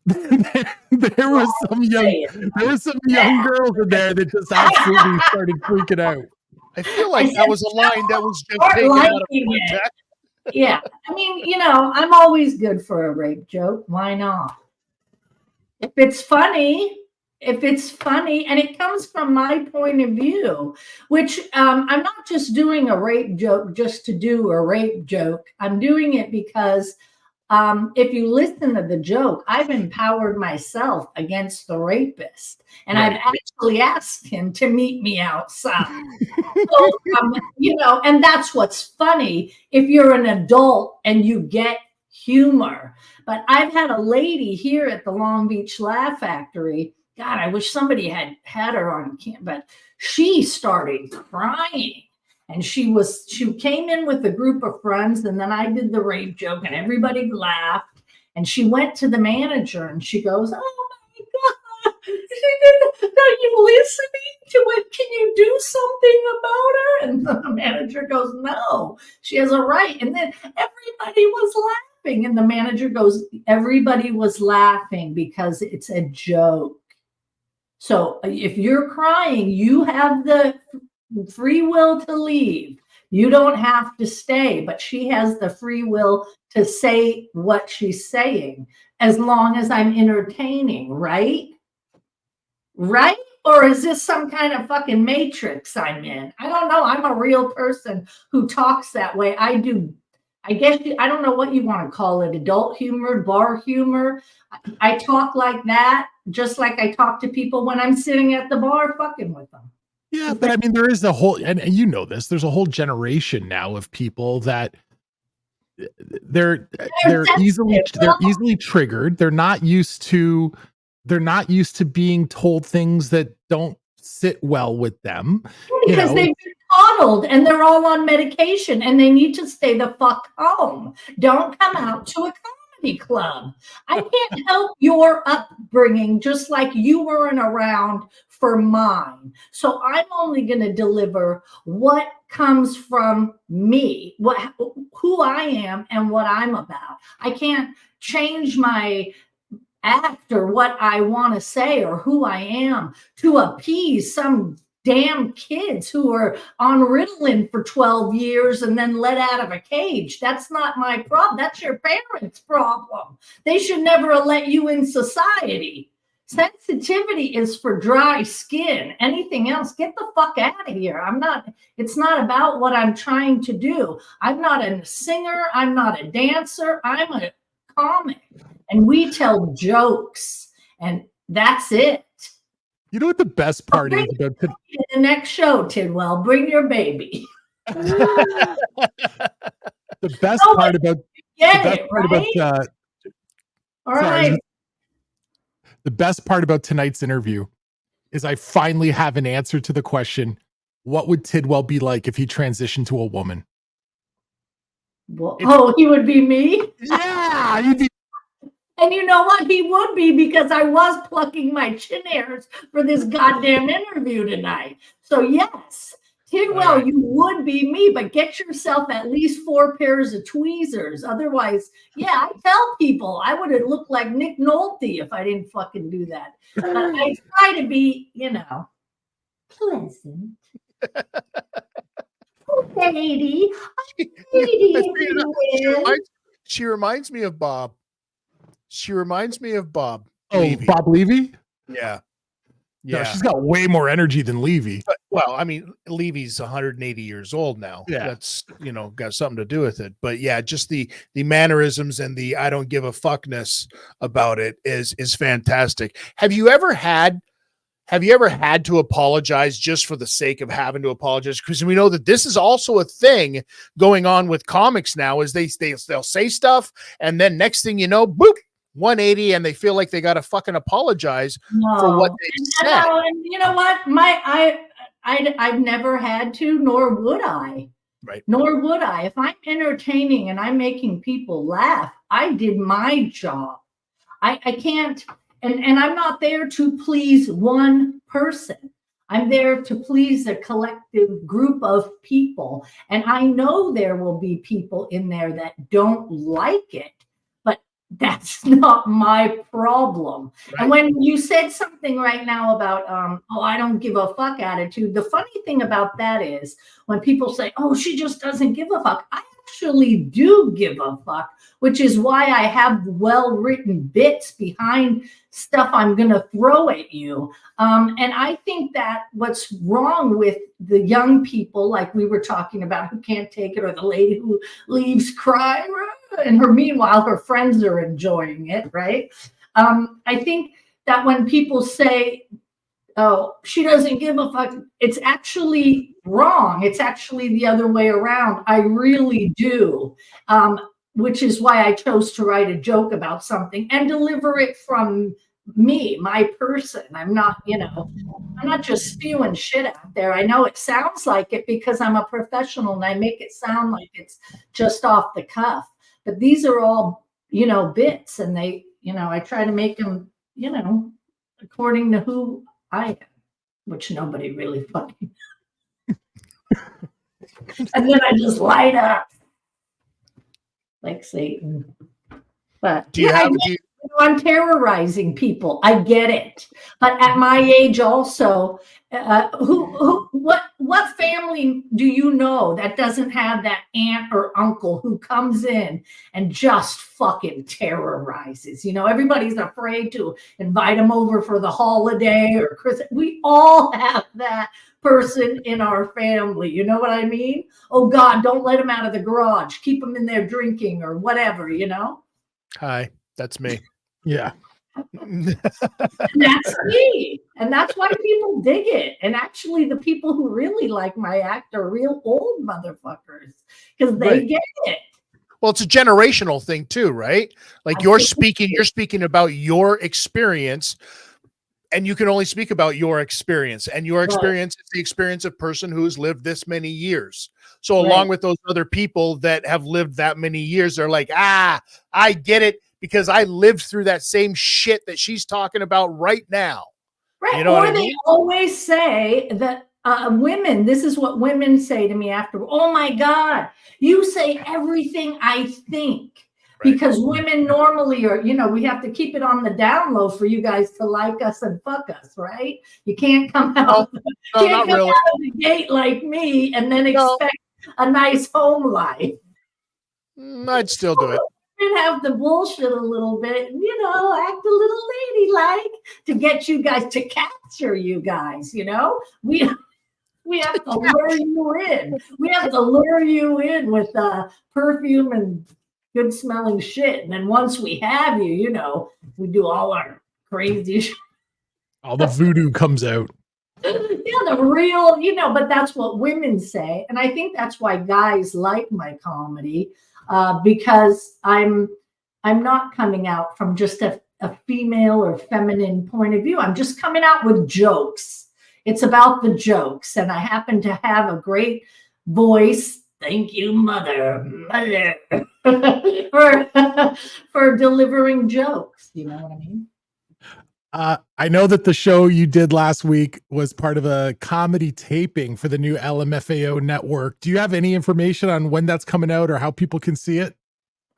there was some young girls in there that just absolutely started freaking out. I feel like that was a line that was just taken out of context. Yeah, I'm always good for a rape joke. Why not? If it's funny, and it comes from my point of view, which I'm not just doing a rape joke just to do a rape joke. I'm doing it because if you listen to the joke, I've empowered myself against the rapist, and right. I've actually asked him to meet me outside. So, and that's what's funny if you're an adult and you get humor. But I've had a lady here at the Long Beach Laugh Factory. God, I wish somebody had her on camera, but she started crying. And she came in with a group of friends, and then I did the rape joke and everybody laughed. And she went to the manager and she goes, "Oh my God, are you listening to it? Can you do something about her?" And the manager goes, "No, she has a right." And then everybody was laughing. And the manager goes, "Everybody was laughing because it's a joke. So if you're crying, you have the free will to leave. You don't have to stay, but she has the free will to say what she's saying, as long as I'm entertaining, right? Right? Or is this some kind of fucking matrix I'm in? I don't know. I'm a real person who talks that way. I guess I don't know what you want to call it, adult humor, bar humor. I talk like that, just like I talk to people when I'm sitting at the bar fucking with them. Yeah, but I mean, there is a whole, and you know this. There's a whole generation now of people that they're easily triggered. They're not used to being told things that don't sit well with them. Because they've been coddled and they're all on medication and they need to stay the fuck home. Don't come out to a comedy club. I can't help your upbringing just like you weren't around for mine. So I'm only going to deliver what comes from me, who I am and what I'm about. I can't change my act or what I want to say or who I am to appease some damn kids who are on Ritalin for 12 years and then let out of a cage. That's not my problem. That's your parents' problem. They should never have let you in society. Sensitivity is for dry skin. Anything else, get the fuck out of here. It's not about what I'm trying to do. I'm not a singer. I'm not a dancer. I'm a comic. And we tell jokes, and that's it. You know what the best part is about the next show, Tidwell? Bring your baby. The best part about all right. The best part about tonight's interview is I finally have an answer to the question: what would Tidwell be like if he transitioned to a woman? Well, he would be me. Yeah, he'd be. And you know what? He would be, because I was plucking my chin hairs for this goddamn interview tonight. So yes, Tidwell, you would be me, but get yourself at least 4 pairs of tweezers. Otherwise, I tell people I would have looked like Nick Nolte if I didn't fucking do that. I try to be, pleasant. Katie. She reminds me of Bob. Oh, Levy. Bob Levy? Yeah. No, she's got way more energy than Levy. Well, I mean, Levy's 180 years old now. Yeah. That's, got something to do with it. But yeah, just the mannerisms and the I don't give a fuckness about it is fantastic. Have you ever had to apologize just for the sake of having to apologize? Because we know that this is also a thing going on with comics now, is they'll say stuff and then next thing you know, boop, 180, and they feel like they got to fucking apologize for what they said. And you know what? I've never had to, nor would I. Right. Nor would I. If I'm entertaining and I'm making people laugh, I did my job. I can't, and I'm not there to please one person. I'm there to please a collective group of people. And I know there will be people in there that don't like it. That's not my problem. Right. And when you said something right now about, I don't give a fuck attitude, the funny thing about that is when people say, she just doesn't give a fuck, I actually do give a fuck, which is why I have well-written bits behind stuff I'm going to throw at you. And I think that what's wrong with the young people, like we were talking about, who can't take it, or the lady who leaves crying, and meanwhile, her friends are enjoying it, right? I think that when people say, she doesn't give a fuck, it's actually wrong. It's actually the other way around. I really do, which is why I chose to write a joke about something and deliver it from me, my person. I'm not just spewing shit out there. I know it sounds like it because I'm a professional and I make it sound like it's just off the cuff. But these are all, bits, and they, I try to make them, according to who I am, which nobody really fucking. And then I just light up like Satan. But I'm terrorizing people. I get it. But at my age also, what family do you know that doesn't have that aunt or uncle who comes in and just fucking terrorizes? Everybody's afraid to invite them over for the holiday or Christmas. We all have that person in our family. You know what I mean? Oh God, don't let them out of the garage. Keep them in there drinking or whatever, Hi, that's me. Yeah. And that's me. And that's why people dig it. And actually, the people who really like my act are real old motherfuckers because they get it. Well, it's a generational thing too, right? Like you're speaking about your experience, and you can only speak about your experience, and your experience is the experience of a person who's lived this many years. So along with those other people that have lived that many years, they're like, I get it because I lived through that same shit that she's talking about right now. Right. You know or what I they mean? always say that women, this is what women say to me after, oh my God, you say everything I think. Right. Because women normally are, we have to keep it on the down low for you guys to like us and fuck us, right? You can't come out, out of the gate like me and then expect a nice home life. I'd still do it. And have to bullshit a little bit, act a little ladylike to get you guys to capture you guys, we have to lure you in. We have to lure you in with perfume and good smelling shit. And then once we have you, we do all our crazy shit. All the voodoo comes out. The real, but that's what women say. And I think that's why guys like my comedy. Because I'm not coming out from just a female or feminine point of view. I'm just coming out with jokes. It's about the jokes. And I happen to have a great voice. Thank you, mother, for delivering jokes. You know what I mean? I know that the show you did last week was part of a comedy taping for the new LMFAO network. Do you have any information on when that's coming out or how people can see it?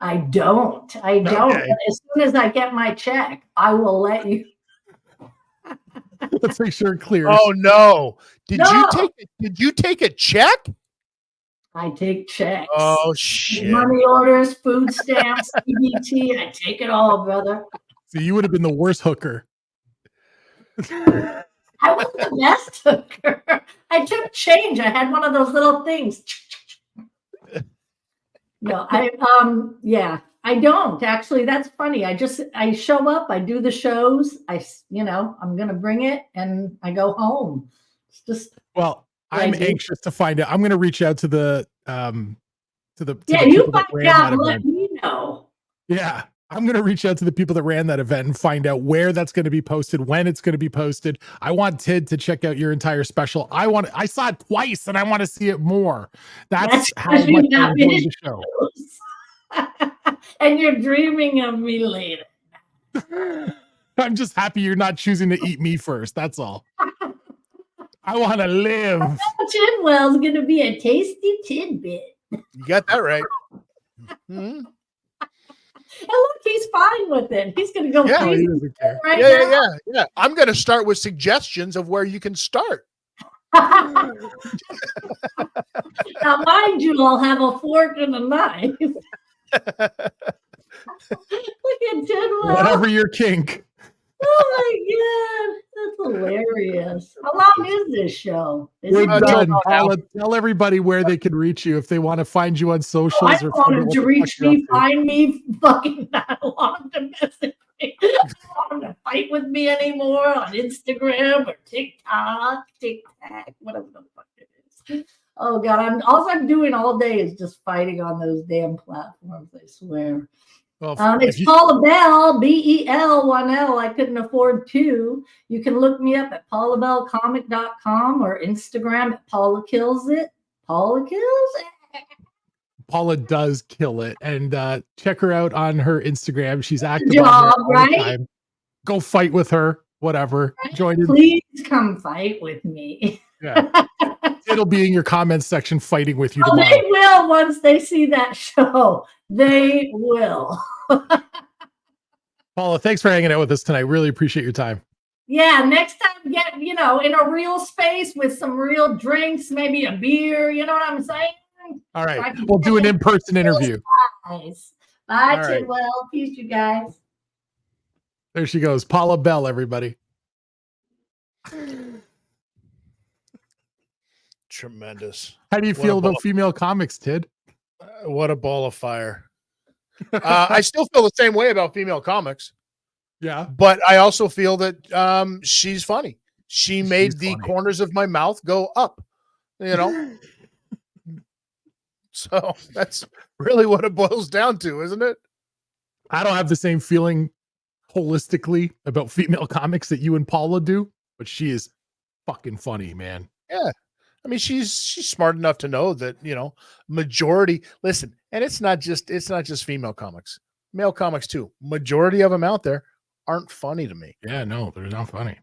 I don't. Okay. But as soon as I get my check, I will let you. Let's make sure it clears. Oh no. Did you take a check? I take checks. Oh shit. Money orders, food stamps, CBT. I take it all, brother. So you would have been the worst hooker. I was the best hooker. I took change. I had one of those little things. No, I don't actually. That's funny. I show up, I do the shows. I'm going to bring it and I go home. It's just, I'm anxious to find out. I'm going to reach out to the, you find out and let me know. Yeah. I'm going to reach out to the people that ran that event and find out where that's going to be posted, when it's going to be posted. I want Tid to check out your entire special. I saw it twice and I want to see it more. That's how much I enjoyed the show. And you're dreaming of me later. I'm just happy you're not choosing to eat me first. That's all. I want to live. Tidwell's going to be a tasty tidbit. You got that right. Mm-hmm. And look, he's fine with it. He's going to go. Yeah, he doesn't care. Yeah. I'm going to start with suggestions of where you can start. Now, mind you, I'll have a fork and a knife. Look at Tidwell. Whatever your kink. Oh my God, that's hilarious. How long is this show? We're done. Paula, tell everybody where they can reach you if they want to find you on socials. I don't want them to reach me, find me, fucking I don't want them to message me. I don't want them to fight with me anymore on Instagram or TikTok, whatever the fuck it is. Oh God, all I'm doing all day is just fighting on those damn platforms, I swear. Well, it's Paula Bell, BEL, 1L. I couldn't afford two. You can look me up at paulabellcomic.com or Instagram at Paula Kills It. Paula Kills It. Paula does kill it. And check her out on her Instagram. She's active on there all the time. Go fight with her, whatever. Join in. Please come fight with me. Yeah. It'll be in your comments section fighting with you tomorrow. They will once they see that show. They will. Paula, thanks for hanging out with us tonight. Really appreciate your time. Yeah, next time get, in a real space with some real drinks, maybe a beer, you know what I'm saying? All right. We'll do an in-person interview. Nice. Bye, Tidwell. Peace, you guys. There she goes. Paula Bell, everybody. Tremendous. How do you feel about female comics, Tid? What a ball of fire. I still feel the same way about female comics. Yeah. But I also feel that she's funny. She made the funny. corners of my mouth go up, you know? So that's really what it boils down to, isn't it? I don't have the same feeling holistically about female comics that you and Paula do, but she is fucking funny, man. Yeah. I mean, she's smart enough to know that, majority, listen, and it's not just female comics, male comics too. Majority of them out there aren't funny to me. Yeah, no, they're not funny.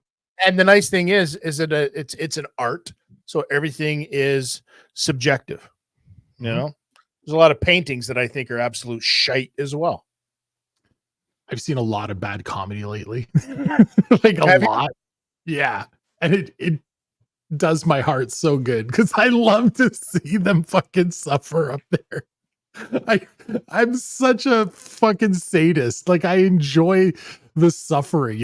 And the nice thing is that it's an art. So everything is subjective. There's a lot of paintings that I think are absolute shite as well. I've seen a lot of bad comedy lately. Like a lot. Yeah. And it does my heart so good because I love to see them fucking suffer up there. I'm such a fucking sadist. Like I enjoy the suffering,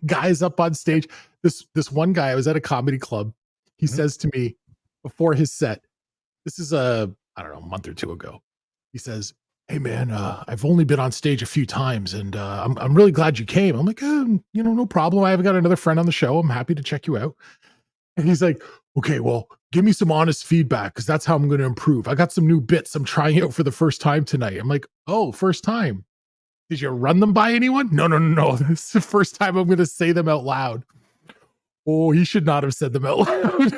guys up on stage. This one guy, I was at a comedy club. He says to me before his set, this is a month or two ago. He says, "Hey man, I've only been on stage a few times and I'm really glad you came." I'm like, no problem. I haven't got another friend on the show. I'm happy to check you out. And he's like, "Okay, well, give me some honest feedback because that's how I'm going to improve. I got some new bits I'm trying out for the first time tonight." I'm like, "Oh, first time. Did you run them by anyone?" No. This is the first time I'm going to say them out loud. Oh, he should not have said them out loud.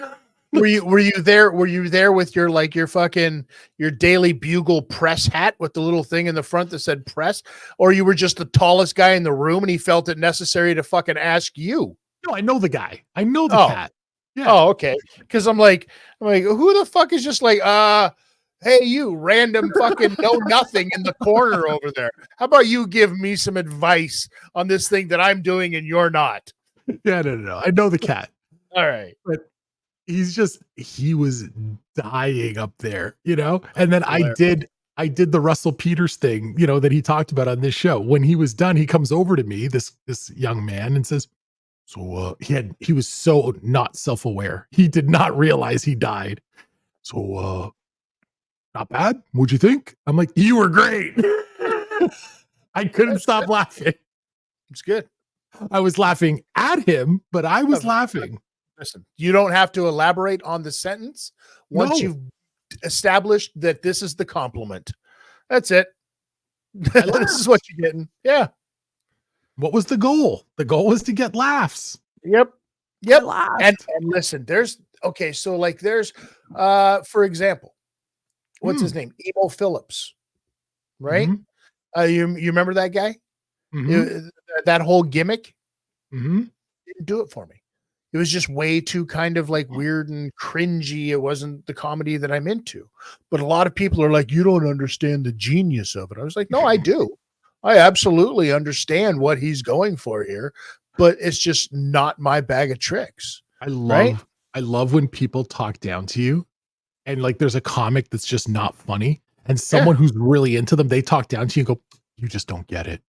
Were you there with your Daily Bugle press hat with the little thing in the front that said press? Or you were just the tallest guy in the room and he felt it necessary to fucking ask you? No, I know the guy. I know the cat. Yeah. Oh, okay. Because I'm like, who the fuck is just like, hey, you random fucking know nothing in the corner over there. How about you give me some advice on this thing that I'm doing and you're not? Yeah, no. I know the cat. All right. But he was dying up there, and then I did the Russell Peters thing, that he talked about on this show. When he was done, he comes over to me, this young man, and says, "So he was so not self-aware. He did not realize he died. So not bad. What'd you think?" I'm like, "You were great." I couldn't stop laughing. It's good. I was laughing at him, but I was laughing. Listen, you don't have to elaborate on the sentence once you've established that this is the compliment. That's it. This is what you're getting. Yeah. What was the goal? The goal was to get laughs. Yep. And listen, there's for example, what's his name? Emo Phillips, right? You remember that guy? That whole gimmick didn't do it for me. It was just way too kind of like weird and cringy. It wasn't the comedy that I'm into. But a lot of people are like, "You don't understand the genius of it." I was like, no, I do. I absolutely understand what he's going for here, but it's just not my bag of tricks. I love when people talk down to you and like there's a comic that's just not funny and someone who's really into them, they talk down to you and go, "You just don't get it."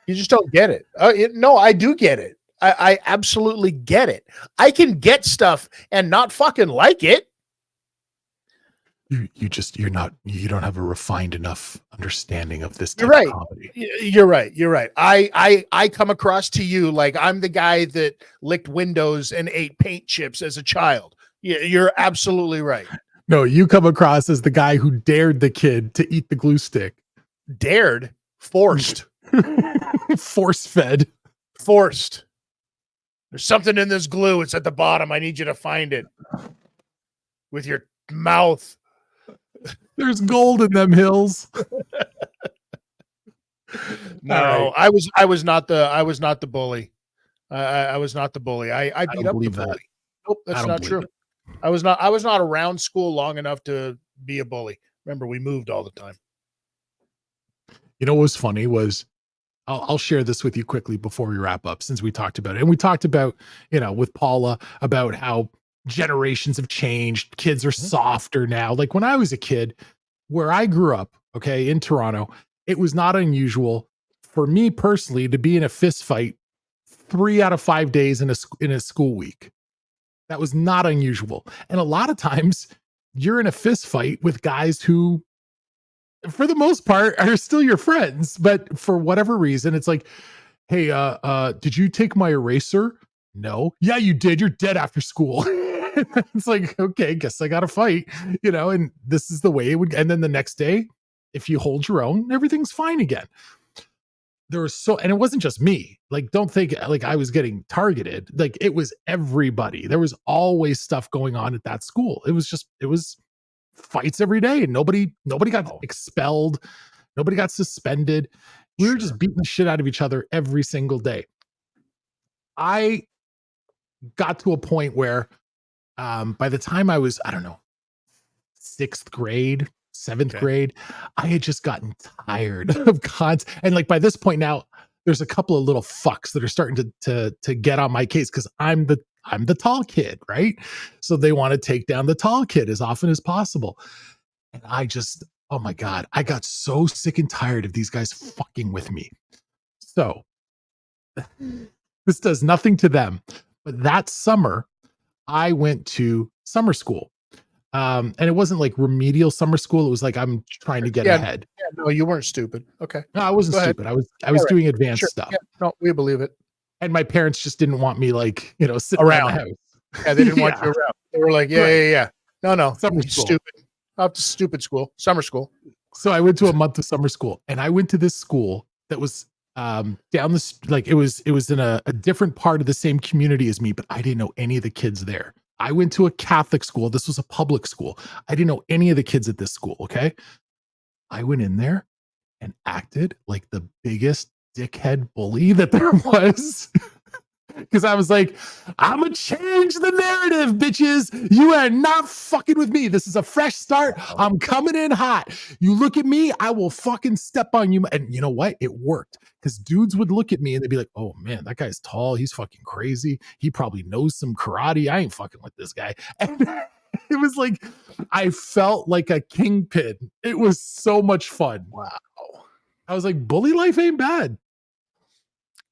You just don't get it. No, I do get it. I absolutely get it. I can get stuff and not fucking like it. You don't have a refined enough understanding of this type of comedy. You're right. I come across to you like I'm the guy that licked windows and ate paint chips as a child. You're absolutely right. No, you come across as the guy who dared the kid to eat the glue stick. Dared? Forced. Force-fed. Forced. There's something in this glue. It's at the bottom. I need you to find it with your mouth. There's gold in them hills. No, right. I was not the bully. I was not the bully. I beat up the bully. Nope, that's not true. I was not around school long enough to be a bully. Remember, we moved all the time. What was funny was I'll share this with you quickly before we wrap up, since we talked about it. And we talked about, with Paula, about how generations have changed. Kids are softer now. Like when I was a kid, where I grew up, in Toronto, it was not unusual for me personally to be in a fist fight 3 out of 5 days in a school week. That was not unusual. And a lot of times you're in a fist fight with guys who, for the most part, are still your friends, but for whatever reason, it's like Hey, did you take my eraser? No. Yeah, you did. You're dead after school. It's like, okay, guess I got to fight, and this is the way it would. And then the next day, if you hold your own, everything's fine again. There was and it wasn't just me. Like, don't think like I was getting targeted. Like, it was everybody. There was always stuff going on at that school. It was fights every day, and nobody got expelled. Nobody got suspended. We were just beating the shit out of each other every single day. I got to a point where by the time I was, I don't know, 6th grade, 7th grade, I had just gotten tired of cons. And like by this point now, there's a couple of little fucks that are starting to get on my case because I'm the tall kid, right? So they want to take down the tall kid as often as possible. And oh my God, I got so sick and tired of these guys fucking with me. So this does nothing to them. But that summer, I went to summer school. And it wasn't like remedial summer school. It was like, I'm trying to get ahead. Yeah, no, you weren't stupid. Okay. No, I wasn't stupid. I was doing advanced stuff. Yeah, no, we believe it. And my parents just didn't want me like, sitting around the house. Yeah, they didn't want you around. They were like, yeah. No. Summer school. Stupid. Up to stupid school. Summer school. So I went to a month of summer school, and I went to this school that was down like it was in a different part of the same community as me, but I didn't know any of the kids there. I went to a Catholic school. This was a public school. I didn't know any of the kids at this school. Okay. I went in there and acted like the biggest dickhead bully that there was. Because I was like, I'm going to change the narrative, bitches. You are not fucking with me. This is a fresh start. I'm coming in hot. You look at me, I will fucking step on you. And you know what? It worked. Because dudes would look at me and they'd be like, oh man, that guy's tall. He's fucking crazy. He probably knows some karate. I ain't fucking with this guy. And it was like, I felt like a kingpin. It was so much fun. Wow. I was like, bully life ain't bad.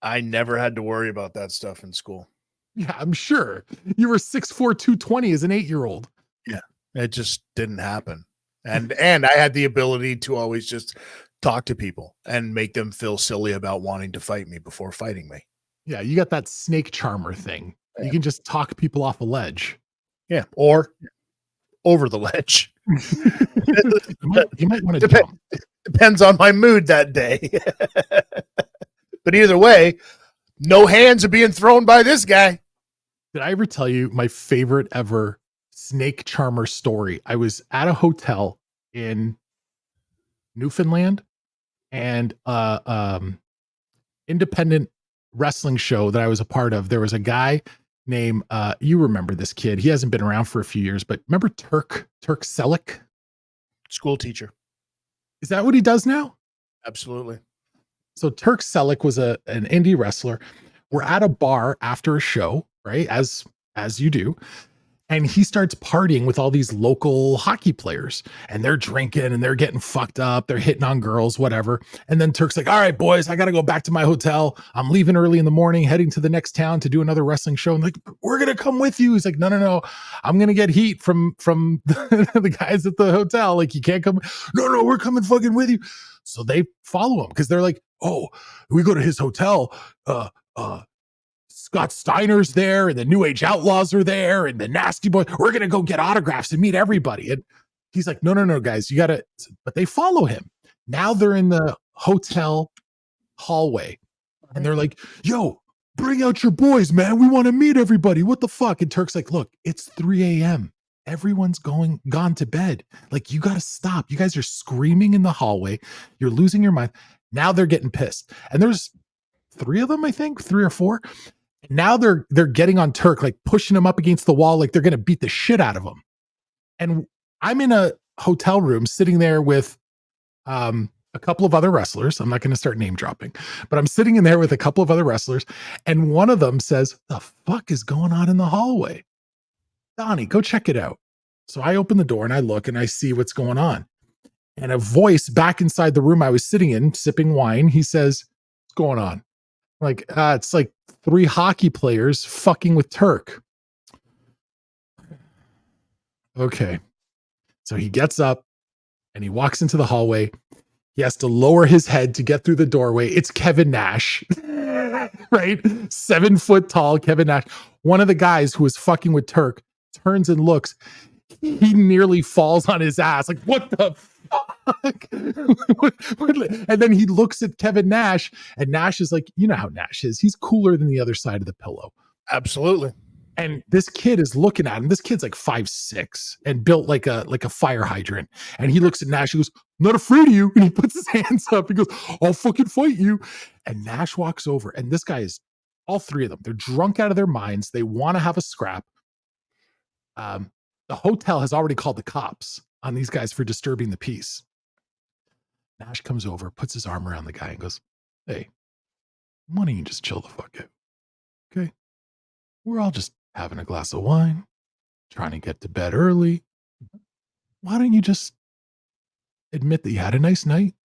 I never had to worry about that stuff in school. Yeah, I'm sure. You were 6'4", 220 as an 8-year-old. Yeah, it just didn't happen. And I had the ability to always just talk to people and make them feel silly about wanting to fight me before fighting me. Yeah, you got that snake charmer thing. Yeah. You can just talk people off a ledge. Yeah, or over the ledge. you might want to jump. Depends on my mood that day. But either way, no hands are being thrown by this guy. Did I ever tell you my favorite ever snake charmer story? I was at a hotel in Newfoundland, and independent wrestling show that I was a part of. There was a guy named you remember this kid. He hasn't been around for a few years, but remember Turk Selleck? School teacher. Is that what he does now? Absolutely. So Turk Selleck was an indie wrestler. We're at a bar after a show, right? As you do. And he starts partying with all these local hockey players, and they're drinking and they're getting fucked up. They're hitting on girls, whatever. And then Turk's like, all right, boys, I got to go back to my hotel. I'm leaving early in the morning, heading to the next town to do another wrestling show. And like, we're going to come with you. He's like, no. I'm going to get heat from the guys at the hotel. Like, you can't come. No, we're coming fucking with you. So they follow him because they're like, oh, we go to his hotel. Scott Steiner's there, and the New Age Outlaws are there, and the Nasty Boy. We're going to go get autographs and meet everybody. And he's like, no, guys, you got to, but they follow him. Now they're in the hotel hallway, and they're like, yo, bring out your boys, man. We want to meet everybody. What the fuck? And Turk's like, look, it's 3 a.m. Everyone's gone to bed. Like, you got to stop. You guys are screaming in the hallway. You're losing your mind. Now they're getting pissed. And there's 3 of them, I think, 3 or 4. Now they're getting on Turk, like pushing him up against the wall, like they're going to beat the shit out of him. And I'm in a hotel room sitting there with a couple of other wrestlers. I'm not going to start name dropping, but I'm sitting in there with a couple of other wrestlers. And one of them says, the fuck is going on in the hallway? Donnie, go check it out. So I open the door and I look and I see what's going on. And a voice back inside the room I was sitting in, sipping wine, he says, what's going on? Like, it's like 3 hockey players fucking with Turk. Okay. So he gets up and he walks into the hallway. He has to lower his head to get through the doorway. It's Kevin Nash. right? 7 foot tall Kevin Nash. One of the guys who was fucking with Turk turns and looks. He nearly falls on his ass. Like, what the fuck? And then he looks at Kevin Nash, and Nash is like, you know how Nash is. He's cooler than the other side of the pillow. Absolutely. And this kid is looking at him. This kid's like 5'6" and built like a fire hydrant. And he looks at Nash. He goes, "Not afraid of you." And he puts his hands up. He goes, "I'll fucking fight you." And Nash walks over. And this guy is, all three of them, they're drunk out of their minds. They want to have a scrap. The hotel has already called the cops on these guys for disturbing the peace. Nash comes over, puts his arm around the guy and goes, "Hey, why don't you just chill the fuck out? Okay? We're all just having a glass of wine, trying to get to bed early. Why don't you just admit that you had a nice night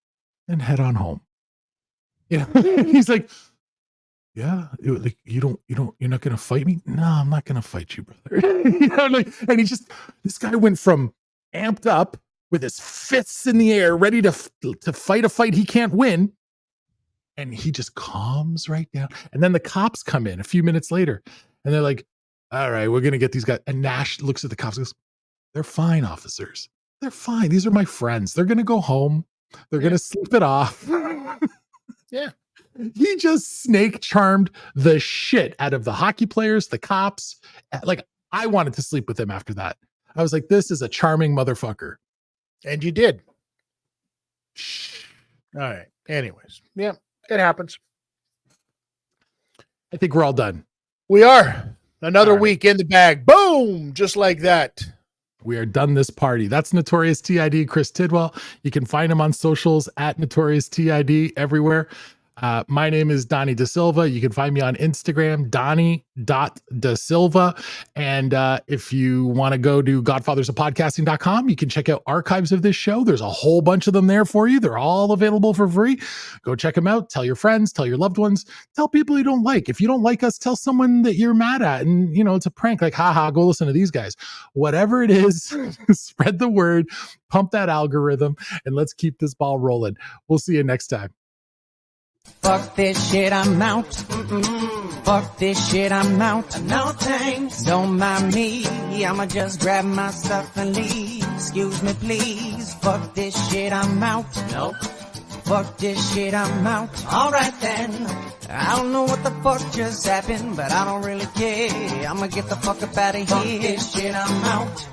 and head on home?" You know, he's like, "Yeah, you're not going to fight me?" "No, I'm not going to fight you, brother." You know, like, and this guy went from amped up with his fists in the air, ready to fight a fight he can't win. And he just calms right down. And then the cops come in a few minutes later and they're like, "All right, we're going to get these guys." And Nash looks at the cops and goes, "They're fine, officers. They're fine. These are my friends. They're going to go home. They're going to sleep it off." Yeah. He just snake charmed the shit out of the hockey players, the cops. Like, I wanted to sleep with him after that. I was like, this is a charming motherfucker. And you did. All right. Anyways. Yeah, it happens. I think we're all done. We are. Another right. week in the bag. Boom. Just like that. We are done this party. That's Notorious TID, Chris Tidwell. You can find him on socials at Notorious TID everywhere. My name is Donnie Da Silva. You can find me on Instagram, Donnie.DaSilva. And if you want to go to godfathersofpodcasting.com, you can check out archives of this show. There's a whole bunch of them there for you. They're all available for free. Go check them out. Tell your friends, tell your loved ones, tell people you don't like. If you don't like us, tell someone that you're mad at. And, you know, it's a prank, like, haha, go listen to these guys. Whatever it is, spread the word, pump that algorithm, and let's keep this ball rolling. We'll see you next time. Fuck this shit, I'm out. Mm-mm. Fuck this shit, I'm out. No thanks. Don't mind me. I'ma just grab my stuff and leave. Excuse me, please. Fuck this shit, I'm out. Nope. Fuck this shit, I'm out. Alright then. I don't know what the fuck just happened, but I don't really care. I'ma get the fuck up out of here. Fuck this shit, I'm out.